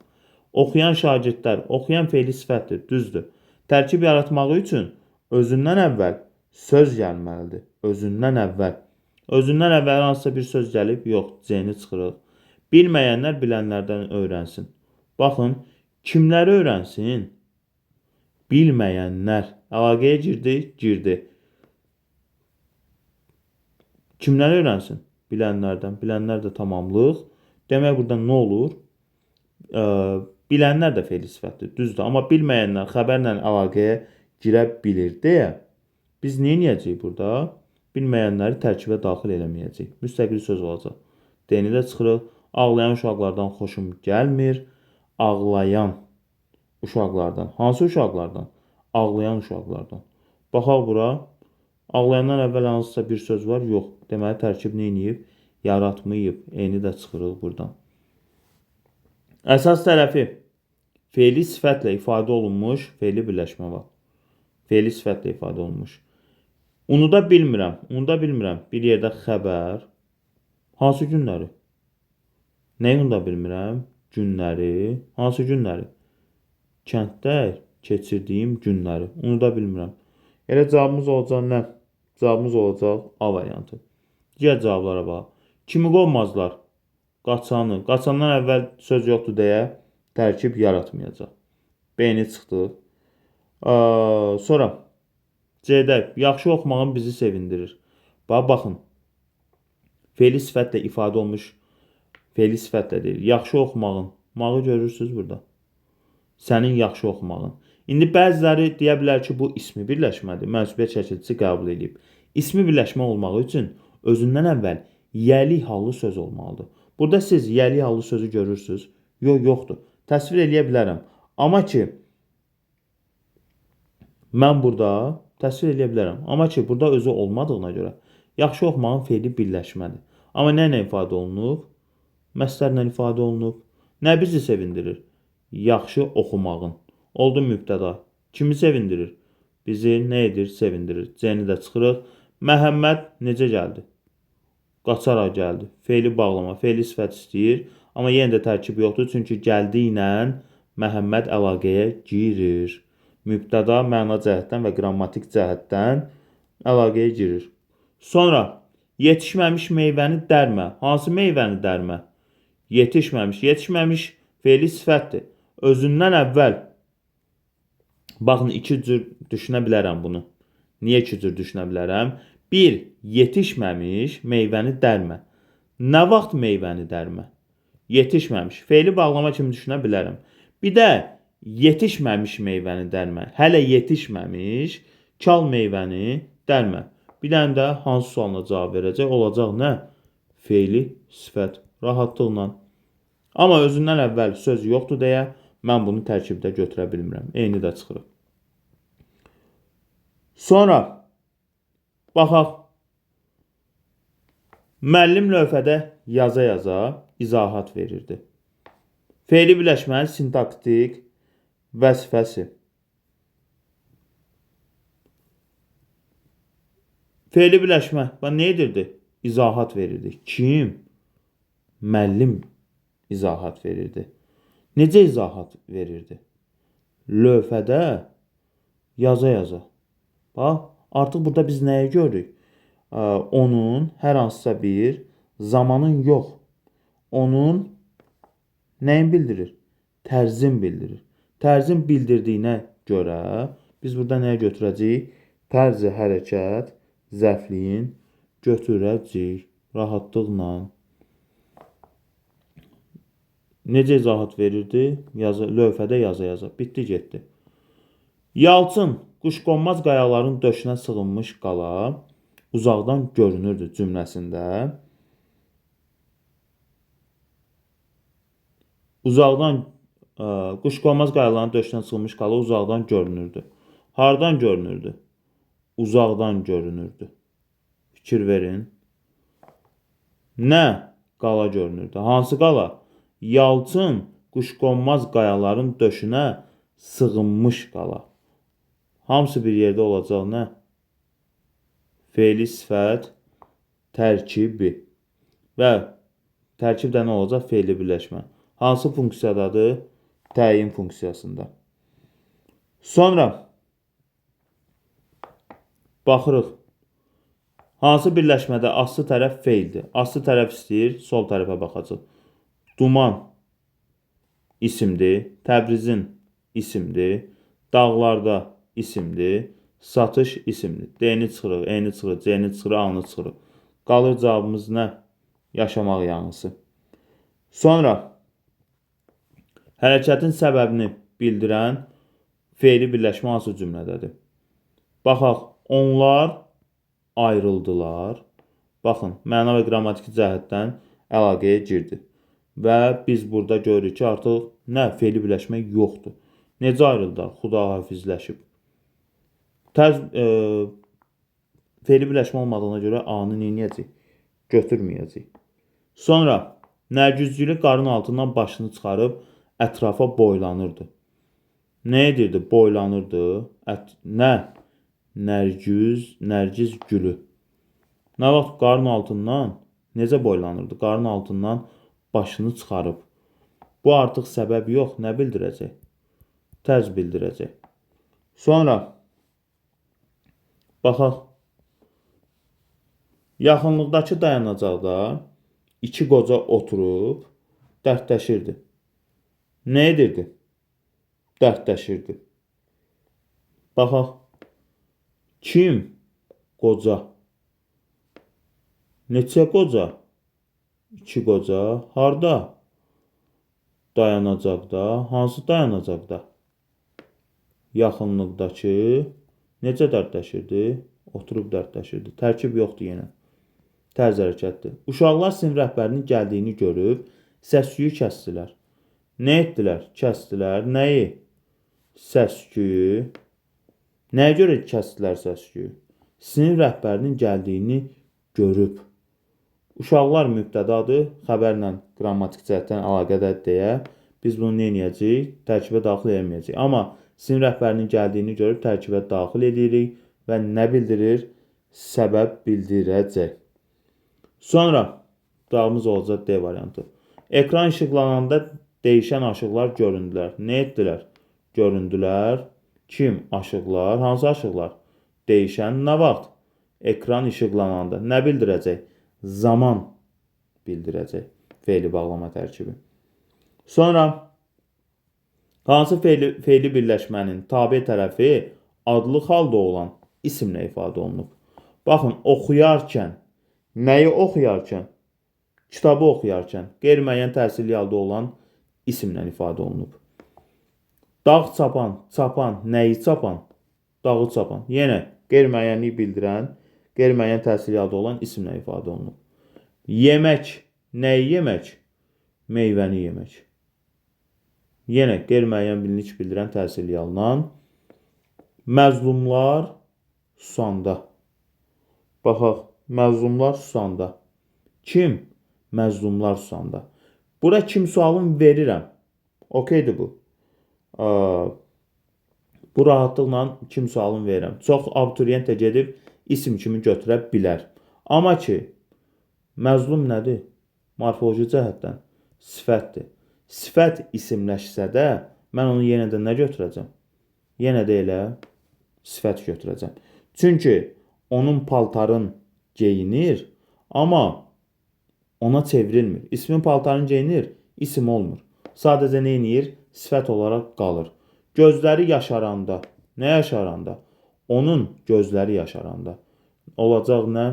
Oxuyan şagirdlər, oxuyan fe'li sifətdir, düzdür. Tərkib yaratmaq üçün özündən əvvəl söz gəlməlidir. Özündən əvvəl. Özündən əvvəl hansısa bir söz gəlib, yox, C-ni çıxırıq. Bilməyənlər bilənlərdən öyrənsin. Baxın, kimləri öyrənsin? Bilməyənlər. Əlaqəyə girdi. Kimləri öyrənsin? Bilənlərdən. Bilənlər də tamamlıq. Demək burada nə olur? Bilənlər də fe'li sifətdir, düzdür. Amma bilməyənlər xəbərlə əlaqəyə girə bilir deyə biz nə edəcəyik burada? Bilməyənləri tərkibə daxil eləməyəcəyik. Müstəqil söz olacaq. D-ni də çıxırıq. Ağlayan uşaqlardan xoşum gəlmir. Ağlayan uşaqlardan. Hansı uşaqlardan? Ağlayan uşaqlardan. Baxaq bura. Ağlayandan əvvəl hansısa bir söz var? Yox. Deməli tərkib nə edib? Yaratmayıb. E-ni də çıxırıq buradan. Əsas tərəfi fe'li sifətlə ifadə olunmuş fe'li birləşmə var. Fe'li sifətlə ifadə olunmuş. Unuda bilmirəm. Bir yerdə xəbər. Hansı günləri? Nəyi unuda bilmirəm? Günləri. Hansı günləri? Kənddə keçirdiyim günləri. Unuda bilmirəm. Elə cavabımız olacaq nə? Cavabımız olacaq A variantı. Digər cavablara bax. Kimi qovmazlar? Qaçanı. Qaçandan əvvəl söz yoxdur deyə tərkib yaratmayacaq. B-ni çıxdıq. Sonra C-də yaxşı oxumağın bizi sevindirir. Baxın. Fe'li sifətlə ifadə olmuş fe'li sifətlə deyil. Yaxşı oxumağın. Mağı görürsünüz burada. Sənin yaxşı oxumağın. İndi bəziləri deyə bilər ki, bu ismi birləşmədir. Mənsubiyyət şəkilçisi qəbul edib. İsmi birləşmə olmağı üçün özündən əvvəl yəli hallı söz olmalıdır. Burada siz yəli hallı sözü görürsünüz. Yoxdur. Təsvir eləyə bilərəm. Amma ki, mən burada təsvir eləyə bilərəm. Amma ki, burada özü olmadığına görə yaxşı oxumağın fe'li birləşmədir. Amma nə ifadə olunub? Məslərlə ifadə olunub. Nə bizi sevindirir? Yaxşı oxumağın. Oldu mübtəda. Kimi sevindirir? Bizi nə edir? Sevindirir. C-ni də çıxırıq. Məhəmməd necə gəldi? Qaçaraq gəldi. Fe'li bağlama, fe'li sifət istəyir. Amma yenə də tərkib yoxdur. Çünki gəldi ilə Məhəmməd əlaqəyə girir. Mübtəda məna cəhətdən və qrammatik cəhətdən əlaqəyə girir. Sonra yetişməmiş meyvəni dərmə. Hansı meyvəni dərmə? Yetişməmiş fe'li sifətdir. Özündən əvvəl. Baxın, iki cür düşünə bilərəm bunu. Niyə iki cür düşünə bilərəm? Bir, yetişməmiş meyvəni dərmə. Nə vaxt meyvəni dərmə? Yetişməmiş. Fe'li bağlama kimi düşünə bilərəm. Bir də yetişməmiş meyvəni dərmə. Hələ yetişməmiş çal meyvəni dərmə. Bir dənə də hansı sualına cavab verəcək? Olacaq nə? Fe'li sifət. Rahatlıqla. Amma özündən əvvəl söz yoxdur deyə mən bunu tərkibdə götürə bilmirəm. Eyni də çıxırıq. Sonra baxaq. Müəllim lövhədə yaza izahat verirdi. Fe'li birləşmənin sintaktik vəzifəsi. Fe'li birləşmə. Nə edirdi? İzahat verirdi. Kim? Müəllim izahat verirdi. Necə izahat verirdi? Lövhədə yaza. Bax, artıq burada biz nəyə görürük? Onun hər hansısa bir zamanın yox. Onun nəyin bildirir? Tərzin bildirir. Tərzin bildirdiyinə görə biz burada nəyə götürəcəyik? Tərzi hərəkət zərfliyin götürəcəyik. Rahatlıqla. Necə izahat verirdi? Lövhədə yaza. Bitdi, getdi. Yalçın quşqonmaz qayaların döşünə sığınmış qala uzaqdan görünürdü cümləsində. Quşqonmaz qayaların döşünə sığınmış qala uzaqdan görünürdü. Hardan görünürdü? Uzaqdan görünürdü. Fikir verin. Nə qala görünürdü? Hansı qala? Yalçın quşqonmaz qayaların döşünə sığınmış qala. Hamısı bir yerdə olacaq nə? Fe'li sifət tərkibi. Və tərkibdə nə olacaq? Fe'li birləşmə. Hansı funksiyadadır? Təyin funksiyasında. Sonra baxırıq. Hansı birləşmədə aslı tərəf fe'ldir? Aslı tərəf istəyir, sol tərəfə baxacaq. Duman isimdir. Təbrizin isimdir. Dağlarda isimdir. Satış isimdir. D-ni çıxırıq, E-ni çıxırıq, C-ni çıxırıq, A-nı çıxırıq. Qalır cavabımız nə? Yaşamaq yanğısı. Sonra hərəkətin səbəbini bildirən fe'li birləşmə hansı cümlədədir? Baxaq, onlar ayrıldılar. Baxın, məna və qrammatiki cəhətdən əlaqəyə girdi. Və biz burada görürük ki, artıq nə? Fe'li birləşmə yoxdur. Necə ayrıldılar? Xudahafizləşib. Fe'li birləşmə olmadığına görə A-nı neynəyəcək? Götürməyəcək. Sonra Nərgizcili qarın altından başını çıxarıb ətrafa boylanırdı. Nə edirdi? Boylanırdı. Nə? Nərgiz gülü. Nə vaxt qarın altından necə boylanırdı? Qarın altından başını çıxarıb. Bu artıq səbəb yox. Nə bildirəcək? Tərz bildirəcək. Sonra baxaq. Yaxınlıqdakı dayanacaqda iki qoca oturub dərdləşirdi. Nə edirdi? Dərdləşirdi. Baxaq. Kim? Qoca. Neçə qoca? İki qoca. Harda? Dayanacaqda. Hansı dayanacaqda? Yaxınlıqdakı. Necə dərdləşirdi? Oturub dərdləşirdi. Tərkib yoxdur yenə. Tərz hərəkətdir. Uşaqlar sinif rəhbərinin gəldiyini görüb səs-küyü kəsdilər. Nə etdilər? Kəsdilər. Nəyi? Səs-küyü. Nəyə görə kəsdilər səs-küyü? Sinif rəhbərinin gəldiyini görüb. Uşaqlar mübtədadır. Xəbərlə qrammatik cəhətdən əlaqədədir deyə biz bunu neynəyəcəyik? Tərkibə daxil edəməyəcəyik. Amma sinif rəhbərinin gəldiyini görüb tərkibə daxil edirik və nə bildirir? Səbəb bildirəcək. Sonra cavabımız olacaq D variantı. Ekran işıqlananda dəyişən aşıqlar göründülər. Nə etdilər? Göründülər. Kim? Aşıqlar. Hansı aşıqlar? Dəyişən nə vaxt? Ekran işıqlananda. Nə bildirəcək? Zaman bildirəcək. Fe'li bağlama tərkibi. Sonra hansı fe'li birləşmənin tabe tərəfi adlı halda olan isimlə ifadə olunub? Baxın, oxuyarkən, nəyi oxuyarkən? Kitabı oxuyarkən qeyri-müəyyən təsirli halda olan isimlə ifadə olunub. Dağ çapan, çapan, nəyi çapan? Dağı çapan. Yenə qeyri-müəyyənliyi bildirən, qeyri-müəyyən təsirli halda olan isimlə ifadə olunub. Yemək, nəyi yemək? Meyvəni yemək. Yenə qeyri-müəyyən bilinç bildirən təsirli alınan. Məzlumlar susanda. Baxaq, məzlumlar susanda. Kim? Məzlumlar susanda. Bura kim sualını verirəm. Okeydir bu. Bu rahatlıqla kim sualını verirəm. Çox abituriyent də gedib isim kimi götürə bilər. Amma ki, məzlum nədir? Morfoloji cəhətdən sifətdir. Sifət isimləşsə də mən onu yenə də nə götürəcəm? Yenə də elə sifət götürəcəm. Çünki onun paltarın geyinir, amma ona çevrilmir. İsmin paltarın geyinir, isim olmur. Sadəcə nə edir? Sifət olaraq qalır. Gözləri yaşaranda. Nə yaşaranda? Onun gözləri yaşaranda. Olacaq nə?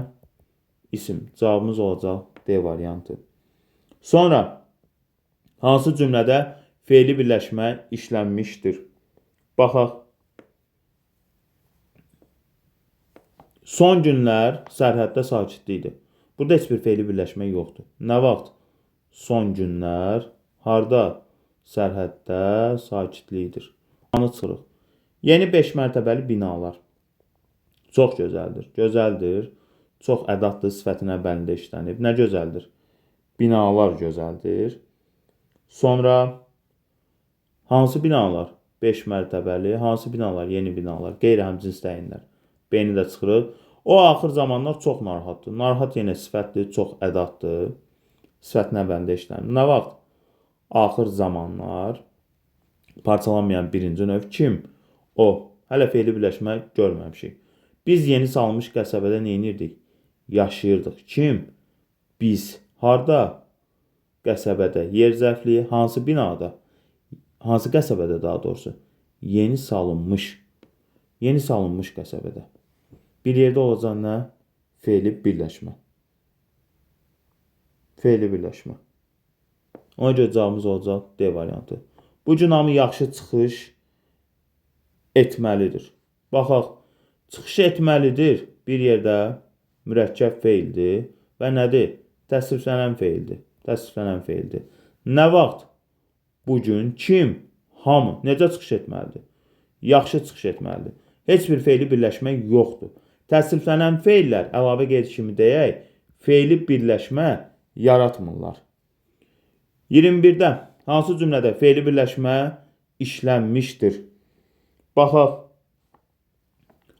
İsim. Cavabımız olacaq D variantı. Sonra hansı cümlədə fe'li birləşmə işlənmişdir? Baxaq. Son günlər sərhəddə sakitlikdir. Burada heç bir fe'li birləşmə yoxdur. Nə vaxt? Son günlər. Harda? Sərhəddə sakitlikdir. Anı çıxırıq. Yeni 5 mərtəbəli binalar. Çox gözəldir. Gözəldir. Çox ədatlı sifətin əvvəlində işlənib. Nə gözəldir? Binalar gözəldir. Sonra hansı binalar 5 mərtəbəli, hansı binalar yeni binalar, qeyri-həmcins dəyinlər. B-ni də çıxırıq. O axır zamanlar çox narahatdır. Narahat yenə sifətdir, çox ədatdır. Sifətin əvvəlində işlənir. Nə vaxt? Axır zamanlar parçalanmayan birinci növ kim? O. Hələ fe'li birləşmə görməmişik. Biz yeni salınmış qəsəbədə nə edirdik? Yaşayırdıq. Kim? Biz. Harda? Qəsəbədə. Yer zərfliyi hansı binada? Hansı qəsəbədə daha doğrusu? Yeni salınmış. Yeni salınmış qəsəbədə. Bir yerdə olacaq nə? Fe'li birləşmə. Fe'li birləşmə. Ona görə cavabımız olacaq D variantı. Bu gün hamı yaxşı çıxış etməlidir. Baxaq, çıxış etməlidir bir yerdə mürəkkəb feildir və nədir? Təsriflənən feildir. Təsriflənən feildir. Nə vaxt? Bugün kim? Hamı. Necə çıxış etməlidir? Yaxşı çıxış etməlidir. Heç bir fe'li birləşmə yoxdur. Təsriflənən feillər, əlavə qeyd kimi deyək, fe'li birləşmə yaratmırlar. 21-də hansı cümlədə fe'li birləşmə işlənmişdir? Baxaq.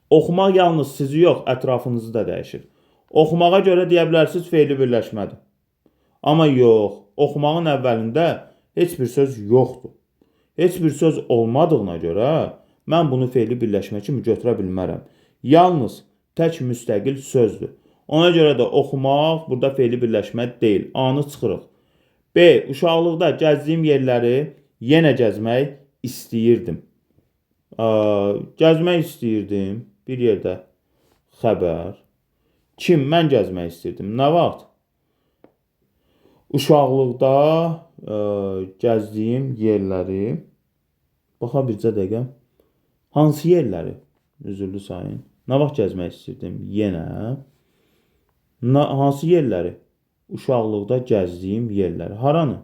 Oxumaq yalnız sizi yox, ətrafınızı da dəyişir. Oxumağa görə deyə bilərsiniz fe'li birləşmədir. Amma yox, oxumağın əvvəlində heç bir söz yoxdur. Heç bir söz olmadığına görə mən bunu fe'li birləşmə kimi götürə bilmərəm. Yalnız tək müstəqil sözdür. Ona görə də oxumaq burada fe'li birləşmə deyil. A-nı çıxırıq. B. Uşaqlıqda gəzdiyim yerləri yenə gəzmək istəyirdim. Gəzmək istəyirdim. Bir yerdə xəbər. Kim? Mən gəzmək istəyirdim. Nə vaxt? Uşaqlıqda gəzdiyim yerləri. Baxa bircə dəqiqə. Hansı yerləri? Üzürlü sayın. Nə vaxt gəzmək istəyirdim? Yenə. Hansı yerləri? Uşaqlıqda gəzdiyim yerləri. Haranı?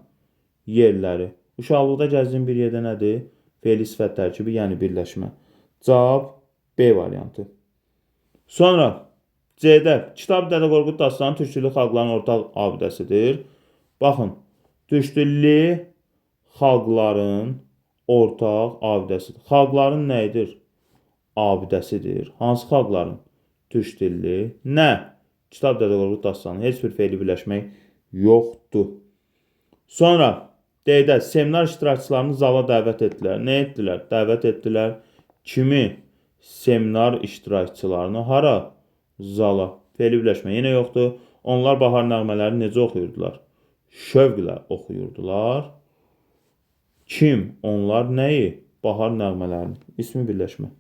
Yerləri. Uşaqlıqda gəzdiyim bir yerdə nədir? Fe'li sifət tərkibi, yəni birləşmə. Cavab B variantı. Sonra C-də kitab Dədə Qorqud dastanı türk dilli xalqların ortaq abidəsidir. Baxın, türk dilli xalqların ortaq abidəsidir. Xalqların nəyidir? Abidəsidir. Hansı xalqların? Türk dilli. Nə? Kitab Dədə Qorqud dastanı. Heç bir fe'li birləşmək yoxdur. Sonra D-də seminar iştirakçılarını zala dəvət etdilər. Nə etdilər? Dəvət etdilər. Kimi? Seminar iştirakçılarını hara? Zala. Fe'li birləşmə yenə yoxdur. Onlar bahar nəğmələrini necə oxuyurdular? Şövqlə oxuyurdular. Kim? Onlar nəyi? Bahar nəğmələrini. İsmi birləşmə.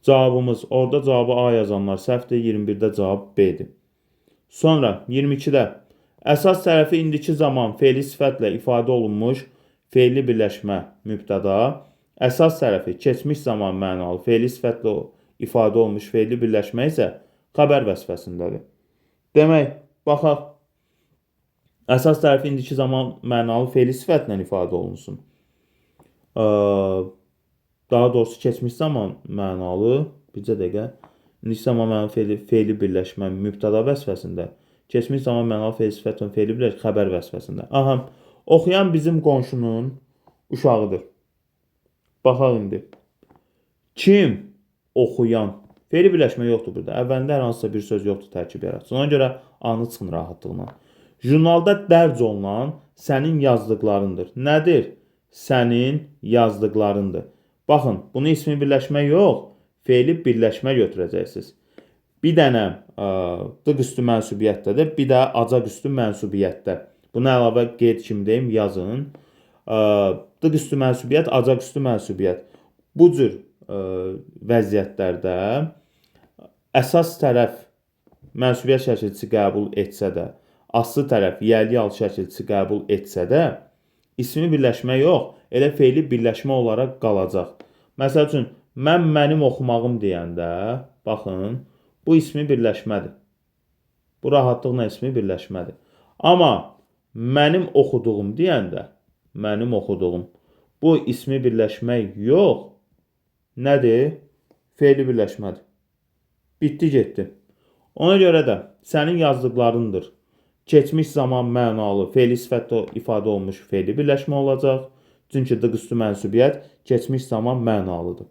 Cavabımız, orada cavabı A yazanlar səhvdir. 21-də cavab B-dir. Sonra 22-də əsas tərəfi indiki zaman fe'li sifətlə ifadə olunmuş fe'li birləşmə mübtəda, əsas tərəfi keçmiş zaman mənalı fe'li sifətlə ifadə olunmuş fe'li birləşmə isə xəbər vəzifəsindədir. Demək, baxaq. Əsas tərəfi indiki zaman mənalı fe'li sifətlə ifadə olunsun. Daha doğrusu keçmiş zaman mənalı, bircə dəqiqə, indiki zaman mənalı fe'li birləşmə mübtəda vəzifəsində, keçmiş zaman mənalı fe'li sifətlə fe'li birləşmə xəbər vəzifəsində. Aha, oxuyan bizim qonşunun uşağıdır. Baxaq indi. Kim? Oxuyan. Fe'li birləşmə yoxdur burada. Əvvəlində hər hansısa bir söz yoxdur tərkib yaratsın. Ona görə A-nı çıxın rahatlığına. Jurnalda dərc olunan sənin yazdıqlarındır. Nədir? Sənin yazdıqlarındır. Baxın, bunu ismi birləşmə yox, fe'li birləşmə götürəcəksiniz. Bir dənə dıq üstü mənsubiyyətdədir, bir də acaq üstü mənsubiyyətdə. Bunu əlavə qeyd kimi deyim, yazın. Dıq üstü mənsubiyyət, acaq üstü mənsubiyyət. Bu cür vəziyyətlərdə əsas tərəf mənsubiyyət şəkilçisi qəbul etsə də, aslı tərəf yəli-yal şəkilçisi qəbul etsə də, ismi birləşmə yox, elə fe'li birləşmə olaraq qalacaq. Məsəl üçün, mən mənim oxumağım deyəndə, baxın, bu ismi birləşmədir. Bu rahatlıqla ismi birləşmədir. Amma mənim oxuduğum deyəndə, mənim oxuduğum, bu ismi birləşmək yox, nədir? Fe'li birləşmədir. Bitdi, getdi. Ona görə də sənin yazdıqlarındır. Keçmiş zaman mənalı fe'li sifətlə ifadə olmuş fe'li birləşmə olacaq. Çünki dıqüstü mənsubiyyət keçmiş zaman mənalıdır.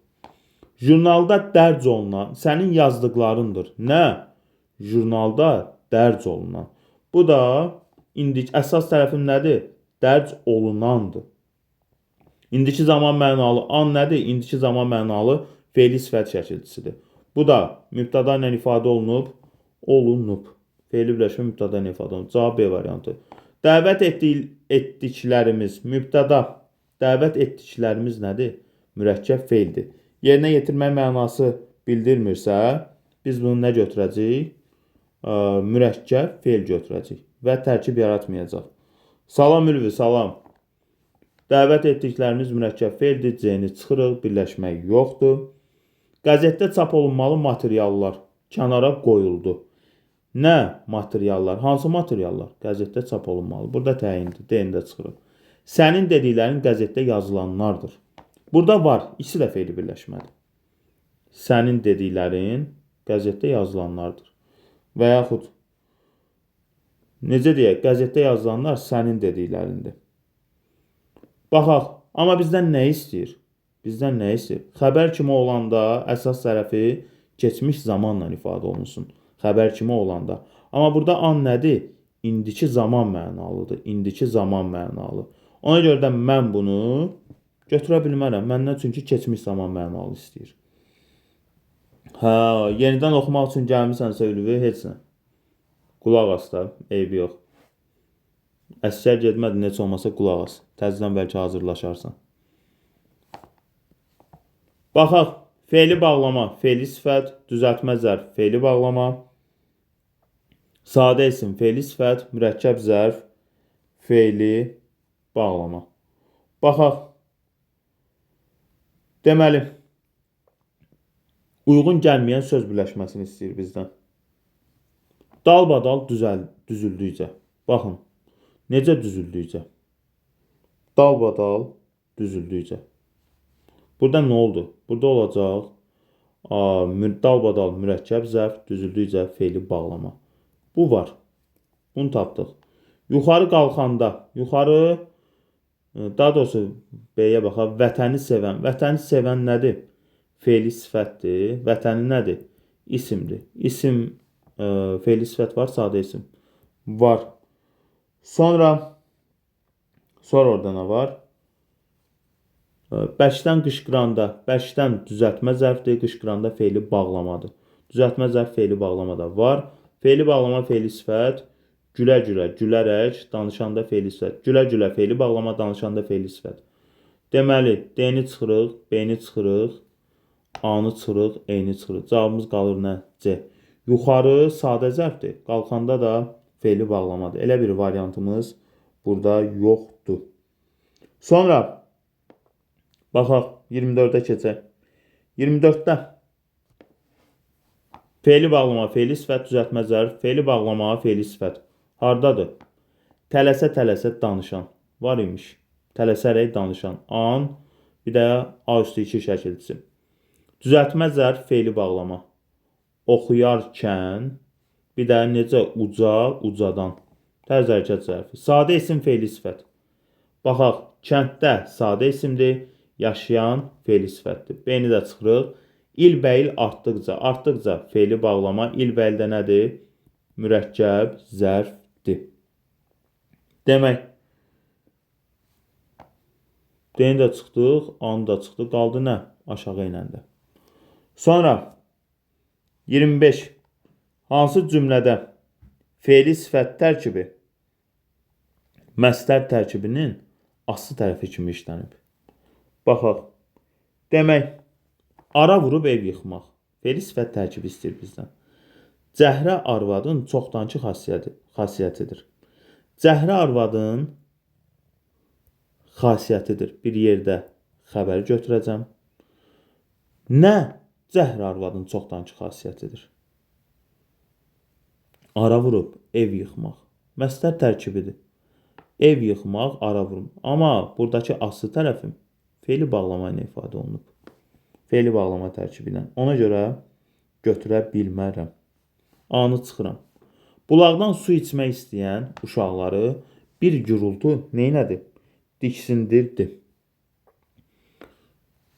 Jurnalda dərc olunan sənin yazdıqlarındır. Nə? Jurnalda dərc olunan. Bu da indiki əsas tərəfim nədir? Dərc olunandır. İndiki zaman mənalı an nədir? İndiki zaman mənalı fe'li sifət şəkilçisidir. Bu da mübtəda ilə ifadə olunub, olunub. Fe'li birləşmə mübtəda ilə ifadə olunub. Cavab B variantı. Dəvət etdiklərimiz mübtəda. Dəvət etdiklərimiz nədir? Mürəkkəb fe'ldir. Yerinə yetirmək mənası bildirmirsə, biz bunu nə götürəcəyik? Mürəkkəb fe'l götürəcəyik və tərkib yaratmayacaq. Salam Ülvi, salam. Dəvət etdiklərimiz mürəkkəb fe'ldir. C-ni çıxırıq, birləşmək yoxdur. Qəzetdə çap olunmalı materiallar kənara qoyuldu. Nə materiallar? Hansı materiallar? Qəzetdə çap olunmalı. Burada təyindir. D-ni də çıxırıq. Sənin dediklərin qəzetdə yazılanlardır. Burada var. İkisi də fe'li birləşmədir. Sənin dediklərin qəzetdə yazılanlardır. Və yaxud necə deyək? Qəzetdə yazılanlar sənin dediklərindir. Baxaq. Amma bizdən nə istəyir? Bizdən nə istəyir? Xəbər kimi olanda əsas tərəfi keçmiş zamanla ifadə olunsun. Xəbər kimi olanda. Amma burada an nədir? İndiki zaman mənalıdır. İndiki zaman mənalı. Ona görə də mən bunu götürə bilmərəm. Məndən çünki keçmiş zaman mənalı istəyir. Yenidən oxumaq üçün gəlmisənsə Ülvi, heç nə. Qulaq as da, eybi yox. Əsgər getmədi, necə olmasa qulaq as. Təzədən bəlkə hazırlaşarsan. Baxaq. Fe'li bağlama, fe'li sifət, düzəltmə zərf, fe'li bağlama. Sadə isim, fe'li sifət, mürəkkəb zərf, fe'li bağlama. Baxaq. Deməli, uyğun gəlməyən söz birləşməsini istəyir bizdən. Dalbadal düzüldükcə. Baxın, necə düzüldükcə? Dalbadal düzüldükcə. Burada nə oldu? Burada olacaq dalbadal mürəkkəb zərf, düzüldükcə fe'li bağlama. Bu var. Bunu tapdıq. Yuxarı qalxanda, yuxarı, daha doğrusu B-yə baxaq, vətəni sevən. Vətəni sevən nədir? Fe'li sifətdir. Vətəni nədir? İsimdir. İsim, fe'li sifət var, sadə isim. Var. Sonra orada nə var? Bəkdən qışqıranda, bəkdən düzəltmə zərfdir, qışqıranda fe'li bağlamadır. Düzəltmə zərf fe'li bağlamada var. Fe'li bağlama fe'li sifət, gülə-gülə, gülərək, danışanda fe'li sifət. Gülə-gülə fe'li bağlama, danışanda fe'li sifət. Deməli, D-ni çıxırıq, B-ni çıxırıq, A-nı çıxırıq, E-ni çıxırıq. Cavabımız qalır nə? C. Yuxarı sadə zərfdir. Qalxanda da fe'li bağlamadır. Elə bir variantımız burada yoxdur. Sonra baxaq, 24-də keçək. 24-də fe'li bağlama, fe'li sifət, düzəltmə zərf, fe'li bağlama, fe'li sifət. Hardadır? Tələsə-tələsə danışan. Var imiş. Tələsərək danışan. An, bir də A üstü 2 şəkilçisi. Düzəltmə zərf, fe'li bağlama. Oxuyarkən, bir də necə ucadan. Tərz hərəkət zərfi. Sadə isim, fe'li sifət. Baxaq, kənddə sadə isimdir. Yaşayan fe'li sifətdir. B-ni də çıxırıq. İlbəil artdıqca fe'li bağlama. İlbəyildə nədir? Mürəkkəb zərfdir. Demək, D-ni də çıxdıq, A-nı da çıxdıq. Qaldı nə? Aşağı inəndə. Sonra 25. Hansı cümlədə fe'li sifət tərkibi məsdər tərkibinin aslı tərəfi kimi işlənib? Baxaq. Demək, ara vurub ev yıxmaq. Fe'li sifət tərkibi istəyir bizdən. Cəhrə arvadın çoxdankı xasiyyətidir. Cəhrə arvadın xasiyyətidir. Bir yerdə xəbəri götürəcəm. Nə cəhrə arvadın çoxdankı xasiyyətidir? Ara vurub ev yıxmaq. Məsdər tərkibidir. Ev yıxmaq, ara vurmaq. Amma buradakı aslı tərəfim fe'li bağlama ilə ifadə olunub. Fe'li bağlama tərkibi ilə. Ona görə götürə bilmərəm. A-nı çıxıram. Bulaqdan su içmək istəyən uşaqları bir gürültü neynədi? Diksindirdi.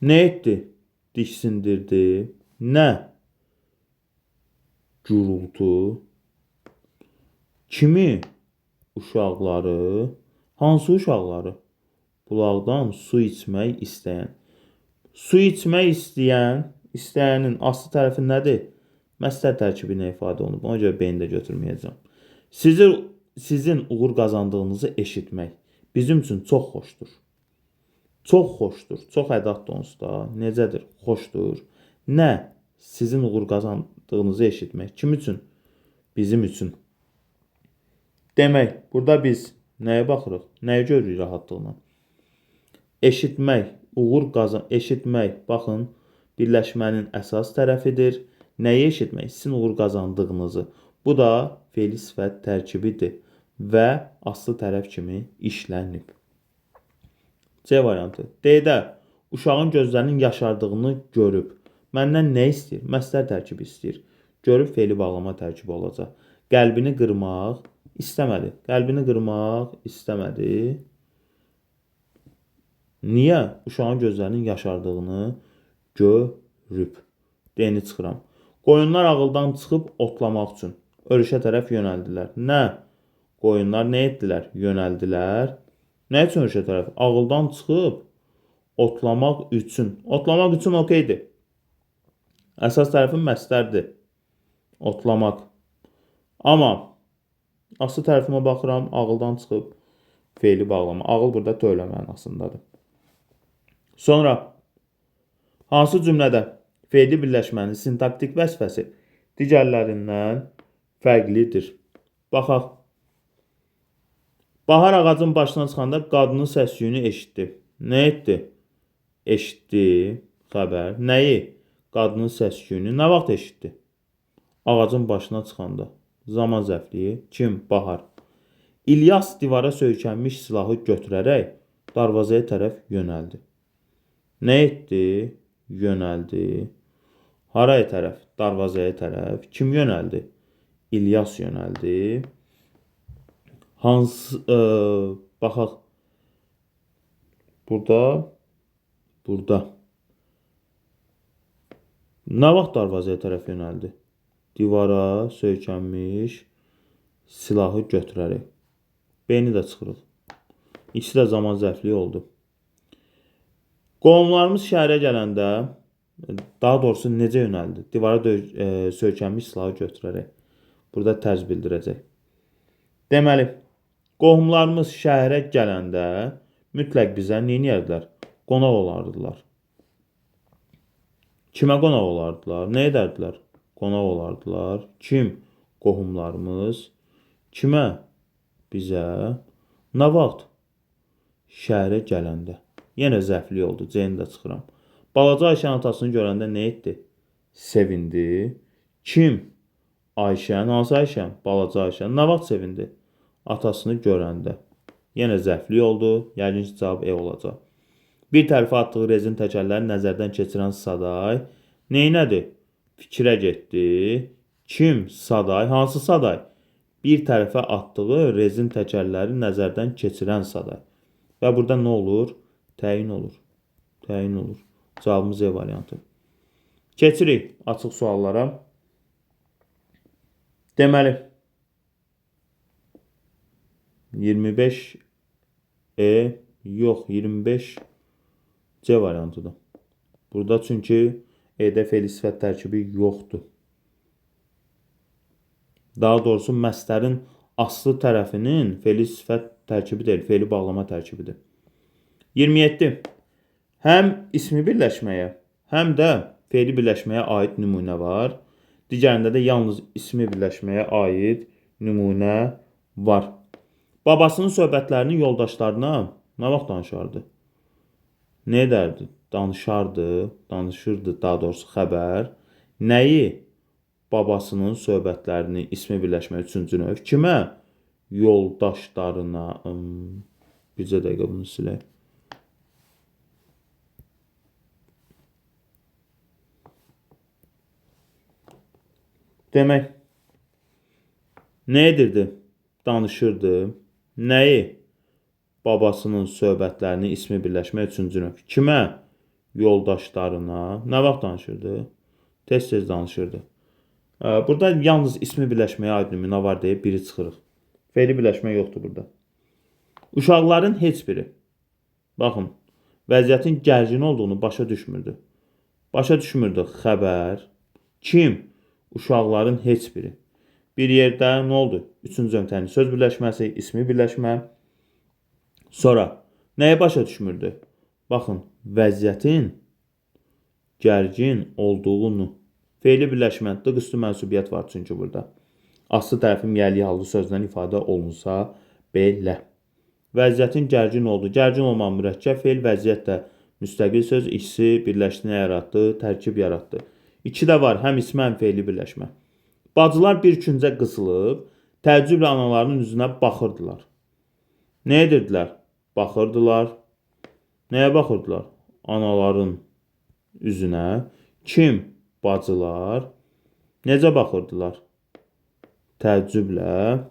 Ne etdi? Diksindirdi. Nə? Gürültü. Kimi? Uşaqları. Hansı uşaqları? Bulaqdan su içmək istəyən. Su içmək istəyənin aslı tərəfi nədir? Məsdər tərkibi ilə ifadə olunub. Ona görə B-ni də götürməyəcəm. Sizin uğur qazandığınızı eşitmək bizim üçün çox xoşdur. Çox xoşdur. Çox ədatdır onsuz da. Necədir? Xoşdur. Nə? Sizin uğur qazandığınızı eşitmək. Kim üçün? Bizim üçün. Demək, burada biz nəyə baxırıq? Nəyə görürük rahatlıqla? Eşitmək, eşitmək, baxın, birləşmənin əsas tərəfidir. Nəyi eşitmək? Sizin uğur qazandığınızı. Bu da fe'li sifət tərkibidir və aslı tərəf kimi işlənib. C variantı. D-də uşağın gözlərinin yaşardığını görüb. Məndən nə istəyir? Məsdər tərkibi istəyir. Görüb fe'li bağlama tərkibi olacaq. Qəlbini qırmaq istəmədi. Qəlbini qırmaq istəmədi. Niyə? Uşağın gözlərinin yaşardığını görüb. D-ni çıxıram. Qoyunlar ağıldan çıxıb otlamaq üçün örüşə tərəf yönəldilər. Nə? Qoyunlar nə etdilər? Yönəldilər. Nə üçün örüşə tərəf? Ağıldan çıxıb otlamaq üçün. Otlamaq üçün okeydir. Əsas tərəfin məsdərdir. Otlamaq. Amma aslı tərəfimə baxıram, ağıldan çıxıb fe'li bağlama. Ağıl burada tövlə mənasındadır. Sonra hansı cümlədə fe'li birləşmənin sintaktik vəzifəsi digərlərindən fərqlidir? Baxaq. Bahar ağacın başına çıxanda qadının səs-küyünü eşitdi. Nə etdi? Eşitdi, xəbər. Nəyi? Qadının səs-küyünü nə vaxt eşitdi? Ağacın başına çıxanda. Zaman zərfliyi. Kim? Bahar. İlyas divara söykənmiş silahı götürərək darvazaya tərəf yönəldi. Nə etdi? Yönəldi. Haraya tərəf? Darvazaya tərəf. Kim yönəldi? İlyas yönəldi. Hansı baxaq. Burada. Nə vaxt darvazaya tərəf yönəldi? Divara söykənmiş silahı götürərək. B-ni də çıxırıq. İkisi də zaman zərfliyi oldu. Qohumlarımız şəhərə gələndə, daha doğrusu necə yönəldi? Divara söykənmiş silahı götürərək. Burada tərz bildirəcək. Deməli, qohumlarımız şəhərə gələndə mütləq bizə nə edərdilər? Qonaq olardılar. Kimə qonaq olardılar? Nə edərdilər? Qonaq olardılar. Kim? Qohumlarımız. Kimə? Bizə. Nə vaxt? Şəhərə gələndə. Yenə zərfli oldu. C-ni də çıxıram. Balaca Ayşənin atasını görəndə nə etdi? Sevindi. Kim? Ayşən. Hansı Ayşən? Balaca Ayşən. Nə vaxt sevindi? Atasını görəndə. Yenə zərfli oldu. Yəqin ki, cavab E olacaq. Bir tərəfə atdığı rezin təkərləri nəzərdən keçirən Saday neynədi? Fikrə getdi. Kim? Saday. Hansı Saday? Bir tərəfə atdığı rezin təkərləri nəzərdən keçirən Saday. Və burada nə olur? Təyin olur. Təyin olur. Cavabımız E variantı. Keçirik açıq suallara. Deməli 25 E yox 25 C variantıdır. Burada çünki E-də fe'li sifət tərkibi yoxdur. Daha doğrusu məsdərin aslı tərəfinin fe'li sifət tərkibi deyil, fe'li bağlama tərkibidir. 27. Həm ismi birləşməyə, həm də fe'li birləşməyə aid nümunə var. Digərində də yalnız ismi birləşməyə aid nümunə var. Babasının söhbətlərini yoldaşlarına nə vaxt danışardı? Nə edərdi? Danışırdı, daha doğrusu xəbər. Nəyi? Babasının söhbətlərini ismi birləşmə üçüncü növ. Kimə? Yoldaşlarına. Bircə dəqiqə bunu silək. Demək, Nə edirdi? Danışırdı. Nəyi? Babasının söhbətlərini ismi birləşmə üçüncü növ. Kimə? Yoldaşlarına. Nə vaxt danışırdı? Tez-tez danışırdı. Burada yalnız ismi birləşməyə aid nümunə var deyə biri çıxırıq. Fe'li birləşmə yoxdur burada. Uşaqların heç biri. Baxın, vəziyyətin gərgin olduğunu başa düşmürdü. Başa düşmürdü xəbər. Kim? Uşaqların heç biri. Bir yerdə nə oldu? Üçüncü ömtənin söz birləşməsi, ismi birləşmə. Sonra nəyə başa düşmürdü? Baxın, vəziyyətin gərgin olduğunu. Fe'li birləşmə, dıq üstü mənsubiyyət var çünki burada. Aslı tərəfi müəlliyi hallı sözdən ifadə olunsa belə. Vəziyyətin gərgin oldu. Gərgin olmayan mürəkkəb fe'l vəziyyətdə müstəqil söz ikisi birləşdiyini yaratdı, tərkib yaratdı. İki də var, həm ismi, həm fe'li birləşmə. Bacılar bir küncə qısılıb, təəccüblə analarının üzünə baxırdılar. Nə edirdilər? Baxırdılar. Nəyə baxırdılar? Anaların üzünə. Kim? Bacılar. Necə baxırdılar? Təəccüblə.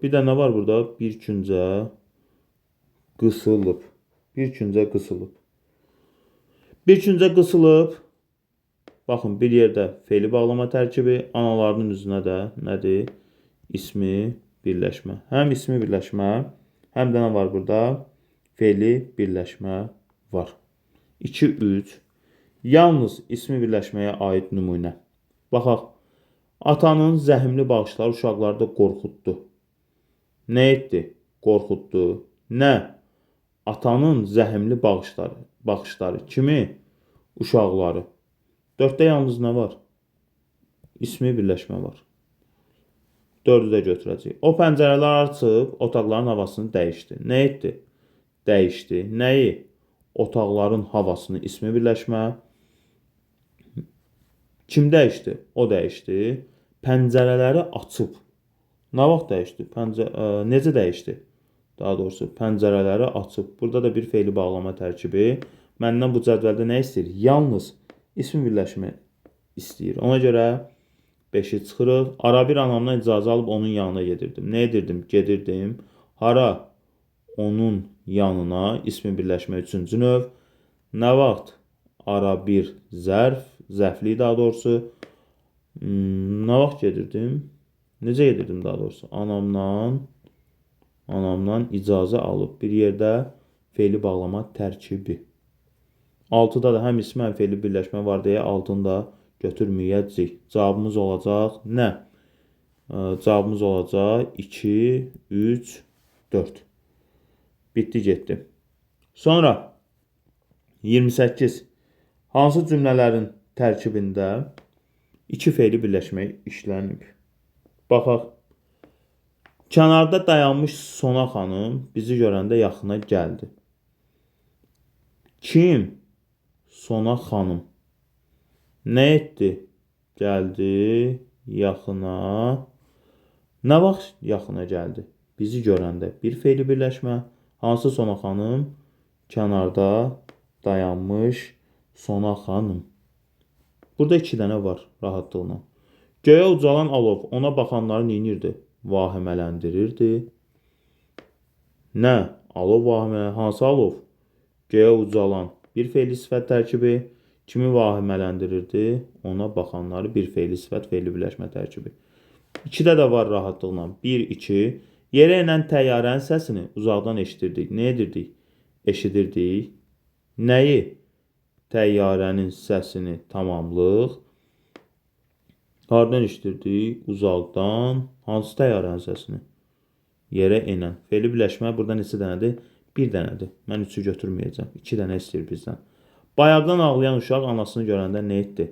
Bir də nə var burada? Bir küncə qısılıb. Bir küncə qısılıb. Bir küncə qısılıb. Baxın, bir yerdə fe'li bağlama tərkibi, analarının üzünə də nədir? İsmi birləşmə. Həm ismi birləşmə, həm də nə var burada? Fe'li birləşmə var. 2-3. Yalnız ismi birləşməyə aid nümunə. Baxaq. Atanın zəhmli baxışları uşaqları da qorxutdu. Nə etdi? Qorxutdu. Nə? Atanın zəhmli baxışları. Kimi? Uşaqları. 4-də yalnız nə var? İsmi birləşmə var. 4-ü də götürəcək. O pəncərələr açıb otaqların havasını dəyişdi. Nə etdi? Dəyişdi. Nəyi? Otaqların havasını, ismi birləşmə. Kim dəyişdi? O dəyişdi. Pəncərələri açıb. Nə vaxt dəyişdi? Necə dəyişdi? Daha doğrusu pəncərələri açıb. Burada da bir fe'li bağlama tərkibi. Məndən bu cədvəldə nə istəyir? Yalnız ismi birləşmə istəyir. Ona görə 5-i çıxırıq. Ara bir anamdan icazə alıb onun yanına gedirdim. Nə edirdim? Gedirdim. Hara? Onun yanına ismi birləşmə üçüncü növ. Nə vaxt? Ara bir zərf. Zəfli daha doğrusu. Nə vaxt gedirdim? Necə gedirdim daha doğrusu? Anamdan icazə alıb bir yerdə fe'li bağlama tərkibi. 6-da da həm ismi, həm fe'li birləşmə var deyə 6-nı da götürməyəcək. Cavabımız olacaq nə? Cavabımız olacaq 2, 3, 4. Bitdi, getdi. Sonra 28. Hansı cümlələrin tərkibində 2 fe'li birləşmə işlənib? Baxaq. Kənarda dayanmış Sona xanım bizi görəndə yaxına gəldi. Kim? Sona xanım. Nə etdi? Gəldi yaxına. Nə vaxt yaxına gəldi? Bizi görəndə. Bir fe'li birləşmə. Hansı Sona xanım? Kənarda dayanmış Sona xanım. Burada 2 dənə var rahatlıqla. Göyə ucalan alov ona baxanları neynirdi? Vahimələndirirdi. Nə? Alov vahimələndirirdi. Hansı alov? Göyə ucalan. Bir fe'li sifət tərkibi. Kimi vahimələndirirdi? Ona baxanları bir fe'li sifət, fe'li birləşmə tərkibi. 2-də də var rahatlıqla. 1, 2. Yerə enən təyyarənin səsini uzaqdan eşidirdik. Nə edirdik? Eşidirdik. Nəyi? Təyyarənin səsini tamamlıq. Hardan eşidirdik? Uzaqdan. Hansı təyyarənin səsini? Yerə enən. Fe'li birləşmə burada neçə dənədir? 1 dənədir. Mən 3-ü götürməyəcəm. 2 dənə istəyir bizdən. Bayaqdan ağlayan uşaq anasını görəndə nə etdi?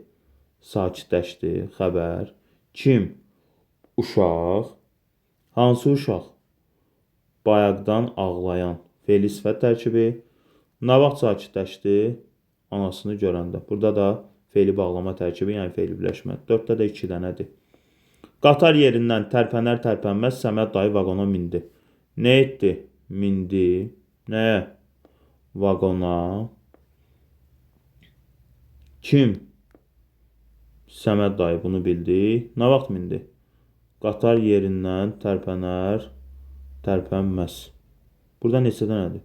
Sakitləşdi. Xəbər. Kim? Uşaq. Hansı uşaq? Bayaqdan ağlayan. Fe'li sifət tərkibi. Nə vaxt sakitləşdi? Anasını görəndə. Burada da fe'li bağlama tərkibi, yəni fe'li birləşmə. 4-də də 2 dənədir. Qatar yerindən tərpənər-tərpənməz Səməd dayı vaqona mindi. Nə etdi? Mindi. Nəyə? Vaqona. Kim? Səməd dayı bunu bildi. Nə vaxt mindi? Qatar yerindən tərpənər, tərpənməz. Burada neçə dənədir?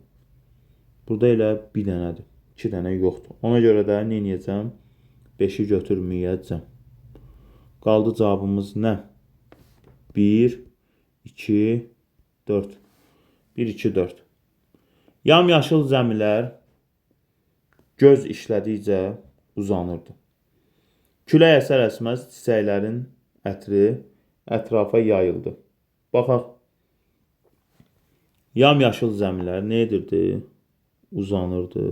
Burada elə bir dənədir. 2 dənə yoxdur. Ona görə də nə edəcəm? 5-i götürməyəcəm. Qaldı cavabımız nə? 1, 2, 4. 1, 2, 4. Yamyaşıl zəmilər göz işlədikcə uzanırdı. Külək əsər-əsməz çiçəklərin ətri ətrafa yayıldı. Baxaq. Yamyaşıl zəmilər nə edirdi? Uzanırdı.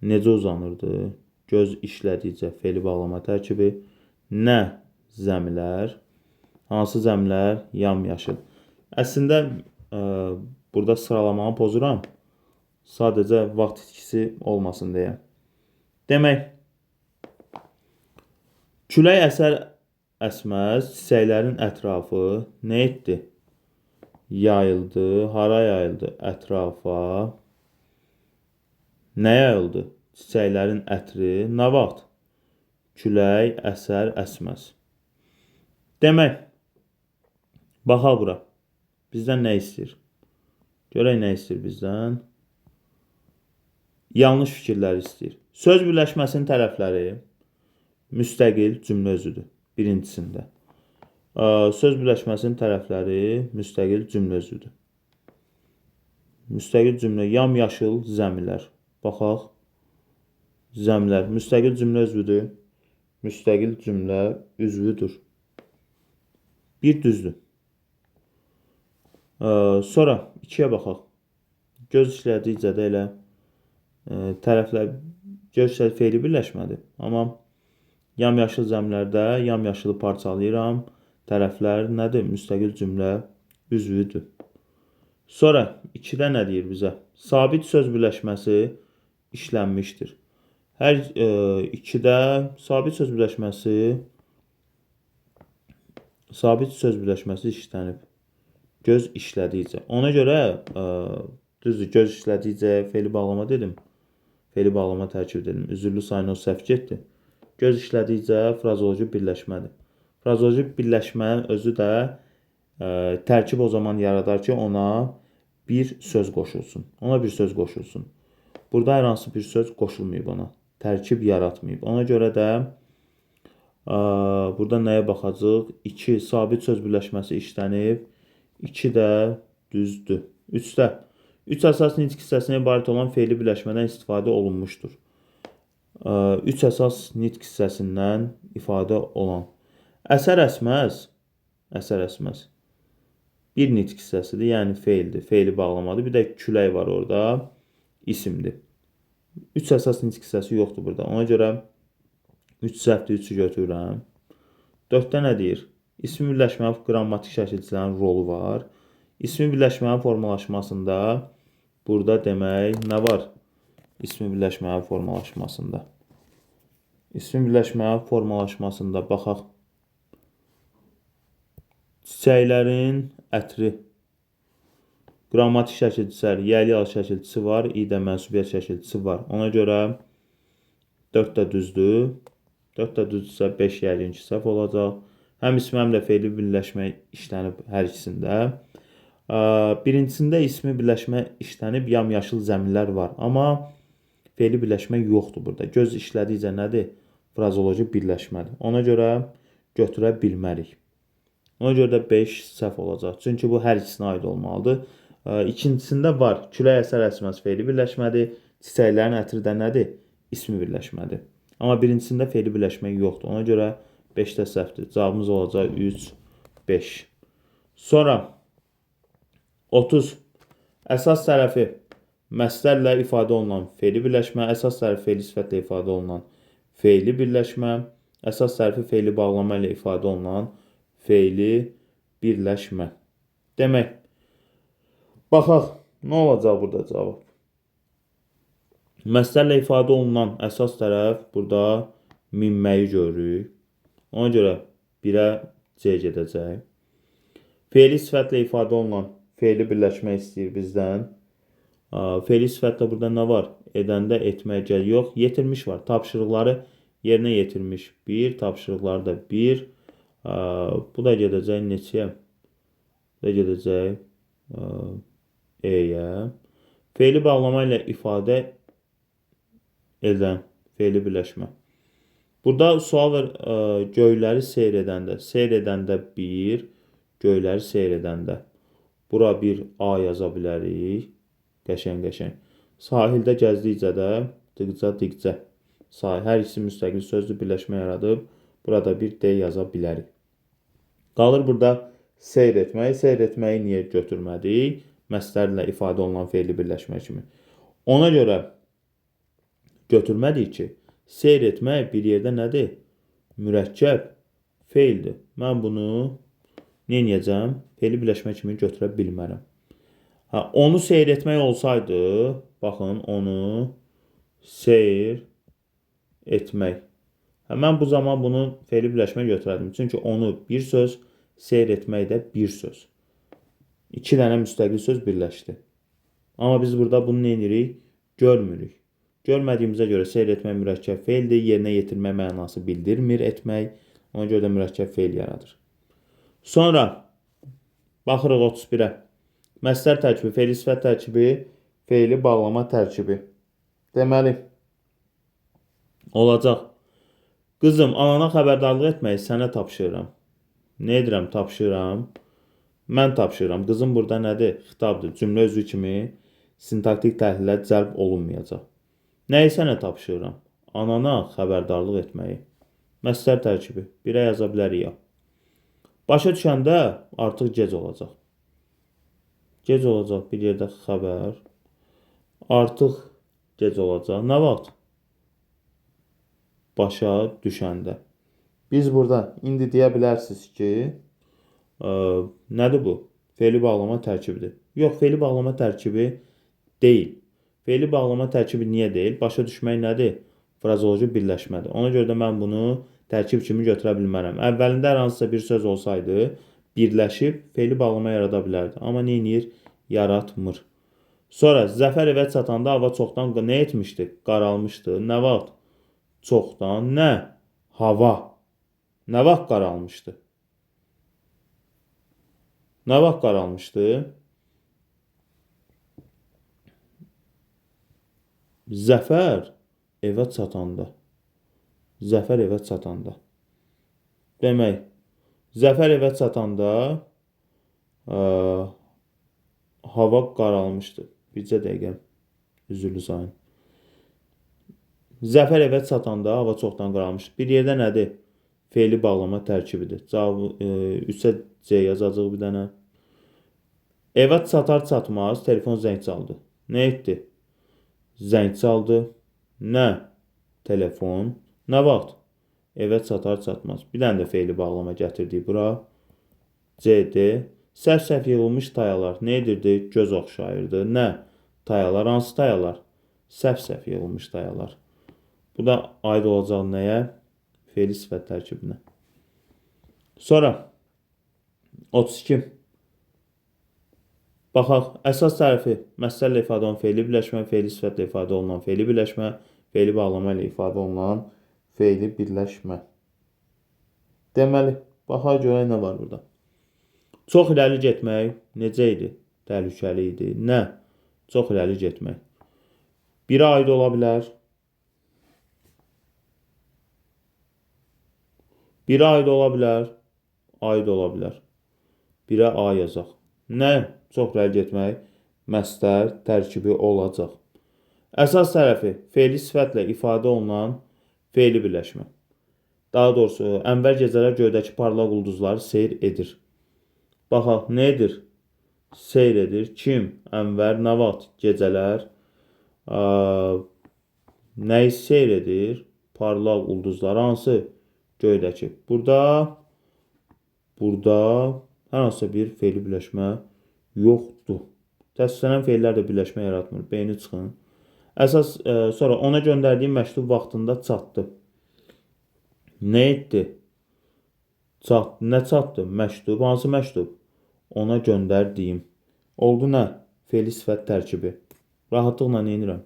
Necə uzanırdı? Göz işlədikcə fe'li bağlama tərkibi. Nə zəmilər? Hansı zəmlər? Yamyaşıl. Əslində burada sıralamanı pozuram. Sadəcə vaxt itkisi olmasın deyə. Demək, külək əsər-əsməz çiçəklərin ətrafı nə etdi? Yayıldı. Hara yayıldı? Ətrafa. Nə yayıldı? Çiçəklərin ətri. Nə vaxt? Külək əsər-əsməz. Demək, baxaq bura. Bizdən nə istəyir? Görək nə istəyir bizdən? Yanlış fikirlər istəyir. Söz birləşməsinin tərəfləri müstəqil cümlə özüdür. Birincisində. Söz birləşməsinin tərəfləri müstəqil cümlə özüdür. Müstəqil cümlə, yamyaşıl zəmilər. Baxaq. Zəmlər. Müstəqil cümlə özüdür. Müstəqil cümlə üzvüdür. Bir düzdür. Sonra 2-yə baxaq. Göz işlədikcə də elə tərəflər göz işlədi fe'li birləşmədir. Amma yamyaşıl zəmlərdə yamyaşılı parçalayıram. Tərəflər nədir? Müstəqil cümlə üzvüdür. Sonra 2-də nə deyir bizə? Sabit söz birləşməsi işlənmişdir. Hər 2-də sabit söz birləşməsi işlənib. Göz işlədikcə. Ona görə düzdür, göz işlədikcə fe'li bağlama dedim. Fe'li bağlama tərkib dedim. Üzürlü sayını o səhv getdi. Göz işlədikcə frazoloji birləşmədir. Frazoloji birləşmənin özü də tərkib o zaman yaradar ki, ona bir söz qoşulsun. Burada hər hansı bir söz qoşulmayıb ona. Tərkib yaratmayıb. Ona görə də burada nəyə baxacaq? 2 sabit söz birləşməsi işlənib. 2 də düzdür. 3-də 3 əsas nitq hissəsinə ibarət olan fe'li birləşmədən istifadə olunmuşdur. 3 əsas nitq hissəsindən ifadə olan. Əsər-əsməz bir nitq hissəsidir, yəni fe'ldir, fe'li bağlamadır. Bir də külək var orada, isimdir. 3 əsas nitq hissəsi yoxdur burada. Ona görə 3 səhvdir, 3-ü götürürəm. 4-də nə deyir? İsmi birləşmənin qrammatik şəkilçilərin rolu var. İsmi birləşmənin formalaşmasında burada demək nə var? İsmi birləşmənin formalaşmasında. İsmi birləşmənin formalaşmasında baxaq. Çiçəklərin ətri. Qrammatik şəkilçilər, yəli-al şəkilçisi var, i-də mənsubiyyət şəkilçisi var. Ona görə 4 də düzdür. 4 də düzdürsə 5 yəqin ki, səhv olacaq. Həm ismi, həm də fe'li birləşmə işlənib hər ikisində. Birincisində ismi birləşmə işlənib, yamyaşıl zəmilər var. Amma fe'li birləşmə yoxdur burada. Göz işlədikcə nədir? Frazoloji birləşmədir. Ona görə götürə bilmərik. Ona görə də 5 səhv olacaq. Çünki bu hər ikisinə aid olmalıdır. İkincisində var. Külək əsər-əsməz fe'li birləşmədir. Çiçəklərin ətri də nədir? İsmi birləşmədir. Amma birincisində fe'li birləşmə yoxdur. Ona görə 5 də səhvdir. Cavabımız olacaq 3, 5. Sonra 30. Əsas tərəfi məslərlə ifadə olunan fe'li birləşmə, əsas tərəfi fe'li sifətlə ifadə olunan fe'li birləşmə, əsas tərəfi fe'li bağlama ilə ifadə olunan fe'li birləşmə. Demək, baxaq, nə olacaq burada cavab? Məslərlə ifadə olunan əsas tərəf burada minməyi görürük. Ona görə 1-ə C gedəcək. Fe'li sifətlə ifadə olunan fe'li birləşmə istəyir bizdən. Fe'li sifətlə burada nə var? Edəndə etmək gəl yox. Yetirmiş var. Tapşırıqları yerinə yetirmiş 1, tapşırıqlar da 1. Bu da gedəcək neçəyə? Bu da gedəcək E-yə. Fe'li bağlama ilə ifadə edən fe'li birləşmə. Burada sual var, göyləri seyr edəndə 1, göyləri seyr edəndə. Bura bir A yaza bilərik. Qəşəng. Sahildə gəzdikcə də dıqca. Hər ikisi müstəqil sözdür, birləşmə yaradıb. Burada bir D yaza bilərik. Qalır burada seyr etmək. Seyr etməyi niyə götürmədik? Məslərlə ifadə olunan fe'li birləşmə kimi. Ona görə götürmədik ki, seyr etmək bir yerdə nədir? Mürəkkəb fe'ldir. Mən bunu nə edəcəm? Fe'li birləşmə kimi götürə bilmərəm. Onu seyr etmək olsaydı, baxın, onu seyr etmək. Mən bu zaman bunu fe'li birləşmə götürərdim. Çünki onu bir söz, seyr etmək də bir söz. 2 dənə müstəqil söz birləşdi. Amma biz burada bunu nə edirik? Görmürük. Görmədiyimizə görə seyr etmək mürəkkəb fe'ldir. Yerinə yetirmək mənası bildirmir etmək. Ona görə də mürəkkəb fe'l yaradır. Sonra baxırıq 31-ə. Məslər tərkibi, fe'li sifət tərkibi, fe'li bağlama tərkibi. Deməli, olacaq. Qızım, anana xəbərdarlıq etməyi sənə tapşırıram. Nə edirəm? Tapşırıram. Mən tapşırıram. Qızım burada nədir? Xitabdır. Cümlə özü kimi sintaktik təhlilə cəlb olunmayacaq. Nəyi sənə tapşırıram? Anana xəbərdarlıq etməyi. Məslər tərkibi. 1-ə yaza bilərik ya. Başa düşəndə artıq gec olacaq. Gec olacaq bir yerdə xəbər. Artıq gec olacaq. Nə vaxt? Başa düşəndə. Biz burada indi deyə bilərsiniz ki, nədir bu? Fe'li bağlama tərkibidir. Yox, fe'li bağlama tərkibi deyil. Fe'li bağlama tərkibi niyə deyil? Başa düşmək nədir? Frazoloji birləşmədir. Ona görə də mən bunu tərkib kimi götürə bilmərəm. Əvvəlində hər hansısa bir söz olsaydı, birləşib fe'li bağlama yarada bilərdi. Amma nə edir? Yaratmır. Sonra Zəfər evə çatanda hava çoxdan nə etmişdi? Qaralmışdı. Nə vaxt? Çoxdan nə? Hava. Nə vaxt qaralmışdı? Nə vaxt qaralmışdı? Zəfər evə çatanda. Zəfər evə çatanda. Demək, Zəfər evə çatanda hava qaralmışdı. Bircə dəqiqə. Üzürlü sayın. Zəfər evə çatanda hava çoxdan qaralmışdı. Bir yerdə nədir? Fe'li bağlama tərkibidir. Cavabı 3-ə C yazacaq bir dənə. Evə çatar-çatmaz telefon zəng çaldı. Nə etdi? Zəng çaldı. Nə? Telefon. Nə vaxt? Evə çatar-çatmaz. Bir dənə də fe'li bağlama gətirdik bura. C-D. Səhv yığılmış tayalar. Nə edirdi? Göz oxşayırdı. Nə? Tayalar. Hansı tayalar? Səhv yığılmış tayalar. Bu da aid olacaq nəyə? Fe'li sifət tərkibinə. Sonra 32. Baxaq, əsas tərifi məsəllə ifadə olunan fe'li birləşmə, fe'li sifətlə ifadə olunan fe'li birləşmə, fe'li bağlama ilə ifadə olunan fe'li birləşmə. Deməli, baxaq görək nə var burada. Çox irəli getmək necə idi? Təhlükəli idi. Nə? Çox irəli getmək. Birə aid ola bilər. Birə aid ola bilər. Aid ola bilər. Birə A yazaq. Nə? Çox irəli getmək. Məslər tərkibi olacaq. Əsas tərəfi fe'li sifətlə ifadə olunan fe'li birləşmə. Daha doğrusu, Ənvər gecələr göydəki parlaq ulduzları seyr edir. Baxaq, nə edir? Seyr edir. Kim? Ənvər. Nə vaxt? Gecələr. Nəyi seyr edir? Parlaq ulduzlar. Hansı? Göydəki. Burada hər hansısa bir fe'li birləşmə yoxdur. Təsdiqlənən fe'llər də birləşmə yaratmır. Beyni çıxın. Əsas sonra ona göndərdiyim məktub vaxtında çatdı. Nə etdi? Nə çatdı? Məktub. Hansı məktub? Ona göndərdiyim. Oldu nə? Fe'li sifət tərkibi. Rahatlıqla nə edirəm?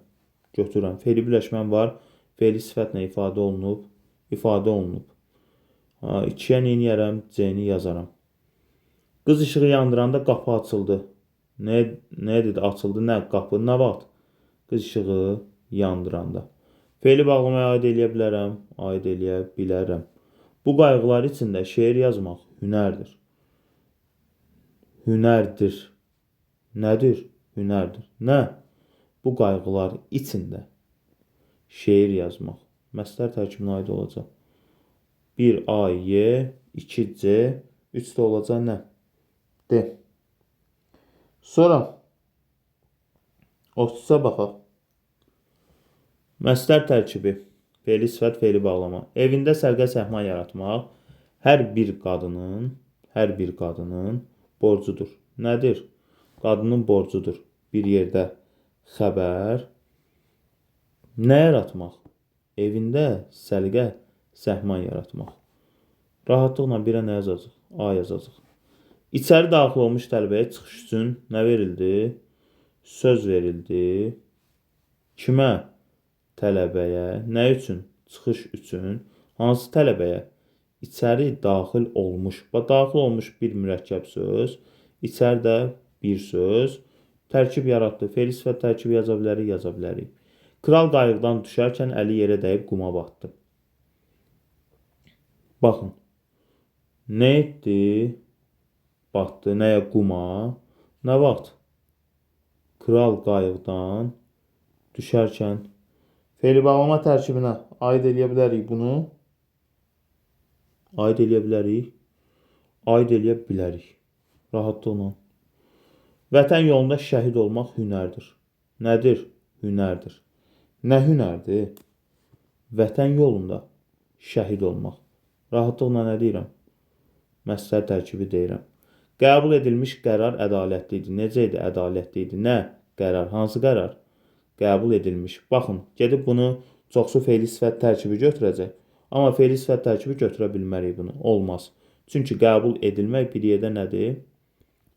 Götürürəm. Fe'li birləşməm var. Fe'li sifətlə ifadə olunub. ifadə olunub. 2-yə nə edərəm? C-ni yazaram. Qız işığı yandıranda qapı açıldı. Nə dedi? Açıldı. Nə? Qapı nə vaxt? Qız işığı yandıranda. Fe'li bağlamaya aid eləyə bilərəm. Aid eləyə bilərəm. Bu qayğılar içində şeir yazmaq hünərdir. Hünərdir. Nədir? Hünərdir. Nə? Bu qayğılar içində şeir yazmaq. Məsdər tərkibinə aid olacaq. 1 A, Y, 2 C, 3 də olacaq nə? D. Sonra 30-a baxaq. Məsdər tərkibi. Fe'li sifət, fe'li bağlama. Evində sərgə səhman yaratmaq hər bir qadının borcudur. Nədir? Qadının borcudur. Bir yerdə xəbər. Nə yaratmaq? Evində sərgə səhman yaratmaq. Rahatlıqla birə nə yazacaq? A yazacaq. İçəri daxil olmuş tələbəyə çıxış üçün nə verildi? Söz verildi. Kimə? Tələbəyə. Nə üçün? Çıxış üçün. Hansı tələbəyə? İçəri daxil olmuş. Daxil olmuş bir mürəkkəb söz. İçəridə bir söz. Tərkib yaratdı. Fe'li sifət tərkibi yaza bilərik, yaza bilərik. Kral qayıqdan düşərkən əli yerə dəyib quma batdı. Baxın. Nə etdi? Batdı. Nəyə? Quma. Nə vaxt? Kral qayıqdan düşərkən. Fe'li bağlama tərkibinə aid eləyə bilərik bunu. Aid eləyə bilərik. Aid eləyə bilərik. Rahatlıqla. Vətən yolunda şəhid olmaq hünərdir. Nədir? Hünərdir. Nə hünərdir? Vətən yolunda şəhid olmaq. Rahatlıqla nə deyirəm? Məsdər tərkibi deyirəm. Qəbul edilmiş qərar ədalətli idi. Necə idi? Ədalətli idi. Nə? Qərar. Hansı qərar? Qəbul edilmiş. Baxın, gedib bunu çoxsu fe'li sifət tərkibi götürəcək. Amma fe'li sifət tərkibi götürə bilmərik bunu. Olmaz. Çünki qəbul edilmək bir yerdə nədir?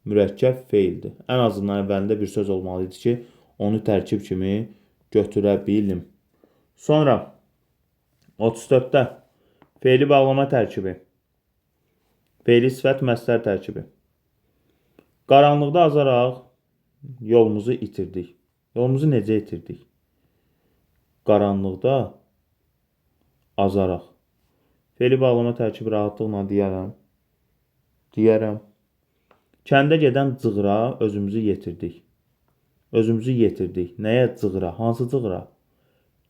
Mürəkkəb fe'ldir. Ən azından əvvəlində bir söz olmalı idi ki, onu tərkib kimi götürə bilim. Sonra 34-də fe'li bağlama tərkibi. Fe'li sifət məsdər tərkibi. Qaranlıqda azaraq yolumuzu itirdik. Yolumuzu necə itirdik? Qaranlıqda azaraq. Fe'li bağlama tərkibi rahatlıqla deyərəm. Deyərəm. Kəndə gedən cığıra özümüzü yetirdik. Özümüzü yetirdik. Nəyə? Cığıra. Hansı cığıra?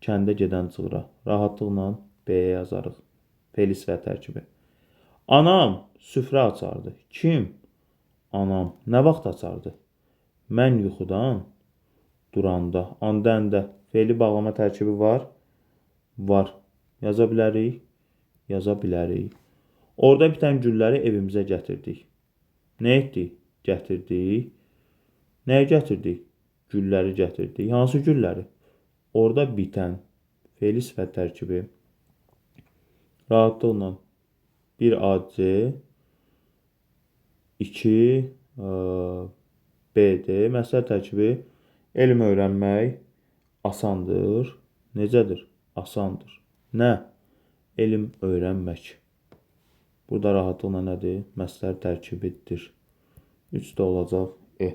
Kəndə gedən cığıra. Rahatlıqla B-yə yazarıq. Fe'li sifət tərkibi. Anam süfrə açardı. Kim? Anam. Nə vaxt açardı? Mən yuxudan duranda. Anda, əndə. Fe'li bağlama tərkibi var. Var. Yaza bilərik. Yaza bilərik. Orada bitən gülləri evimizə gətirdik. Nə etdik? Gətirdik. Nəyə gətirdik? Gülləri gətirdik. Hansı gülləri? Orada bitən. Fe'li sifət tərkibi. Rahatlıqla 1 AC 2 BD. Məsdər tərkibi. Elm öyrənmək asandır. Necədir? Asandır. Nə? Elm öyrənmək. Burada rahatlıqla nədir? Məsdər tərkibidir. 3 də olacaq E.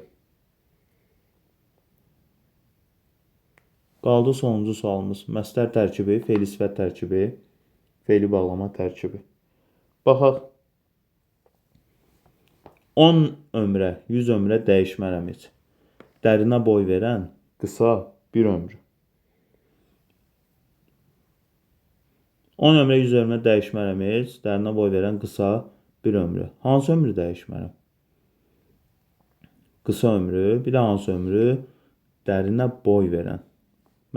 Qaldı sonuncu sualımız. Məsdər tərkibi, fe'li sifət tərkibi, fe'li bağlama tərkibi. Baxaq. 10 ömrə, 100 ömrə dəyişmərəm heç. Dərinə boy verən qısa bir ömrü. 10 ömrə 100 ömrə dəyişmərəm heç. Dərinə boy verən qısa bir ömrü. Hansı ömrü dəyişmərəm? Qısa ömrü. Bir də hansı ömrü? Dərinə boy verən.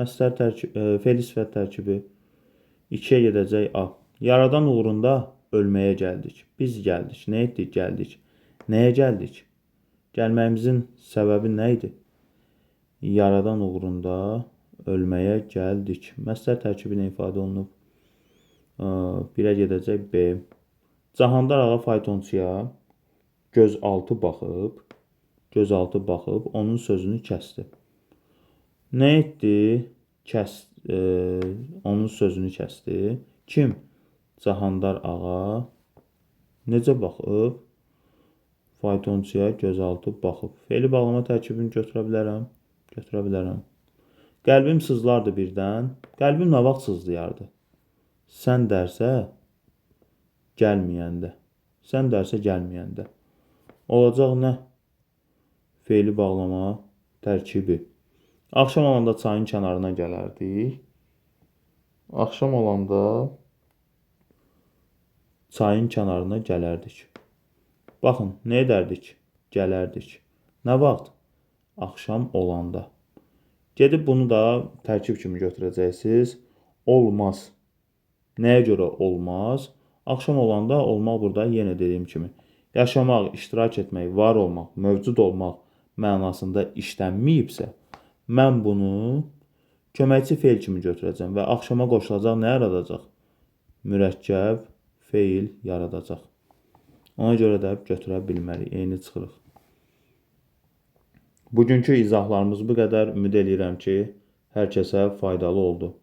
Məsdər tərkibi, fe'li sifət tərkibi. 2-yə gedəcək A. Yaradan uğrunda ölməyə gəldik. Biz gəldik. Nə etdik? Gəldik. Nəyə gəldik? Gəlməyimizin səbəbi nə idi? Yaradan uğrunda ölməyə gəldik. Məsdər tərkibi ilə ifadə olunub. 1-ə gedəcək B. Cahandar ağa faytonçuya gözaltı baxıb onun sözünü kəsdi. Nə etdi? Onun sözünü kəsdi. Kim? Cahandar ağa necə baxıb? Faytonçuya gözaltı baxıb. Fe'li bağlama tərkibini götürə bilərəm. Götürə bilərəm. Qəlbim sızlardı birdən. Qəlbim nə vaxt sızlayardı? Sən dərsə gəlməyəndə. Sən dərsə gəlməyəndə. Olacaq nə? Fe'li bağlama tərkibi. Axşam olanda çayın kənarına gələrdik. Axşam olanda çayın kənarına gələrdik. Baxın, nə edərdik? Gələrdik. Nə vaxt? Axşam olanda. Gedib bunu da tərkib kimi götürəcəksiniz. Olmaz. Nəyə görə olmaz? Axşam olanda olmaq burada yenə dediyim kimi yaşamaq, iştirak etmək, var olmaq, mövcud olmaq mənasında işlənməyibsə, mən bunu köməkçi fe'l kimi götürəcəm və axşama qoşulacaq nə yaradacaq? Mürəkkəb fe'l yaradacaq. Ona görə də götürə bilmərik, eyni çıxırıq. Bugünkü izahlarımız bu qədər. Ümid edirəm ki, hər kəsə faydalı oldu.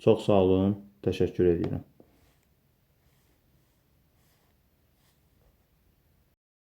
Çox sağ olun, təşəkkür edirəm.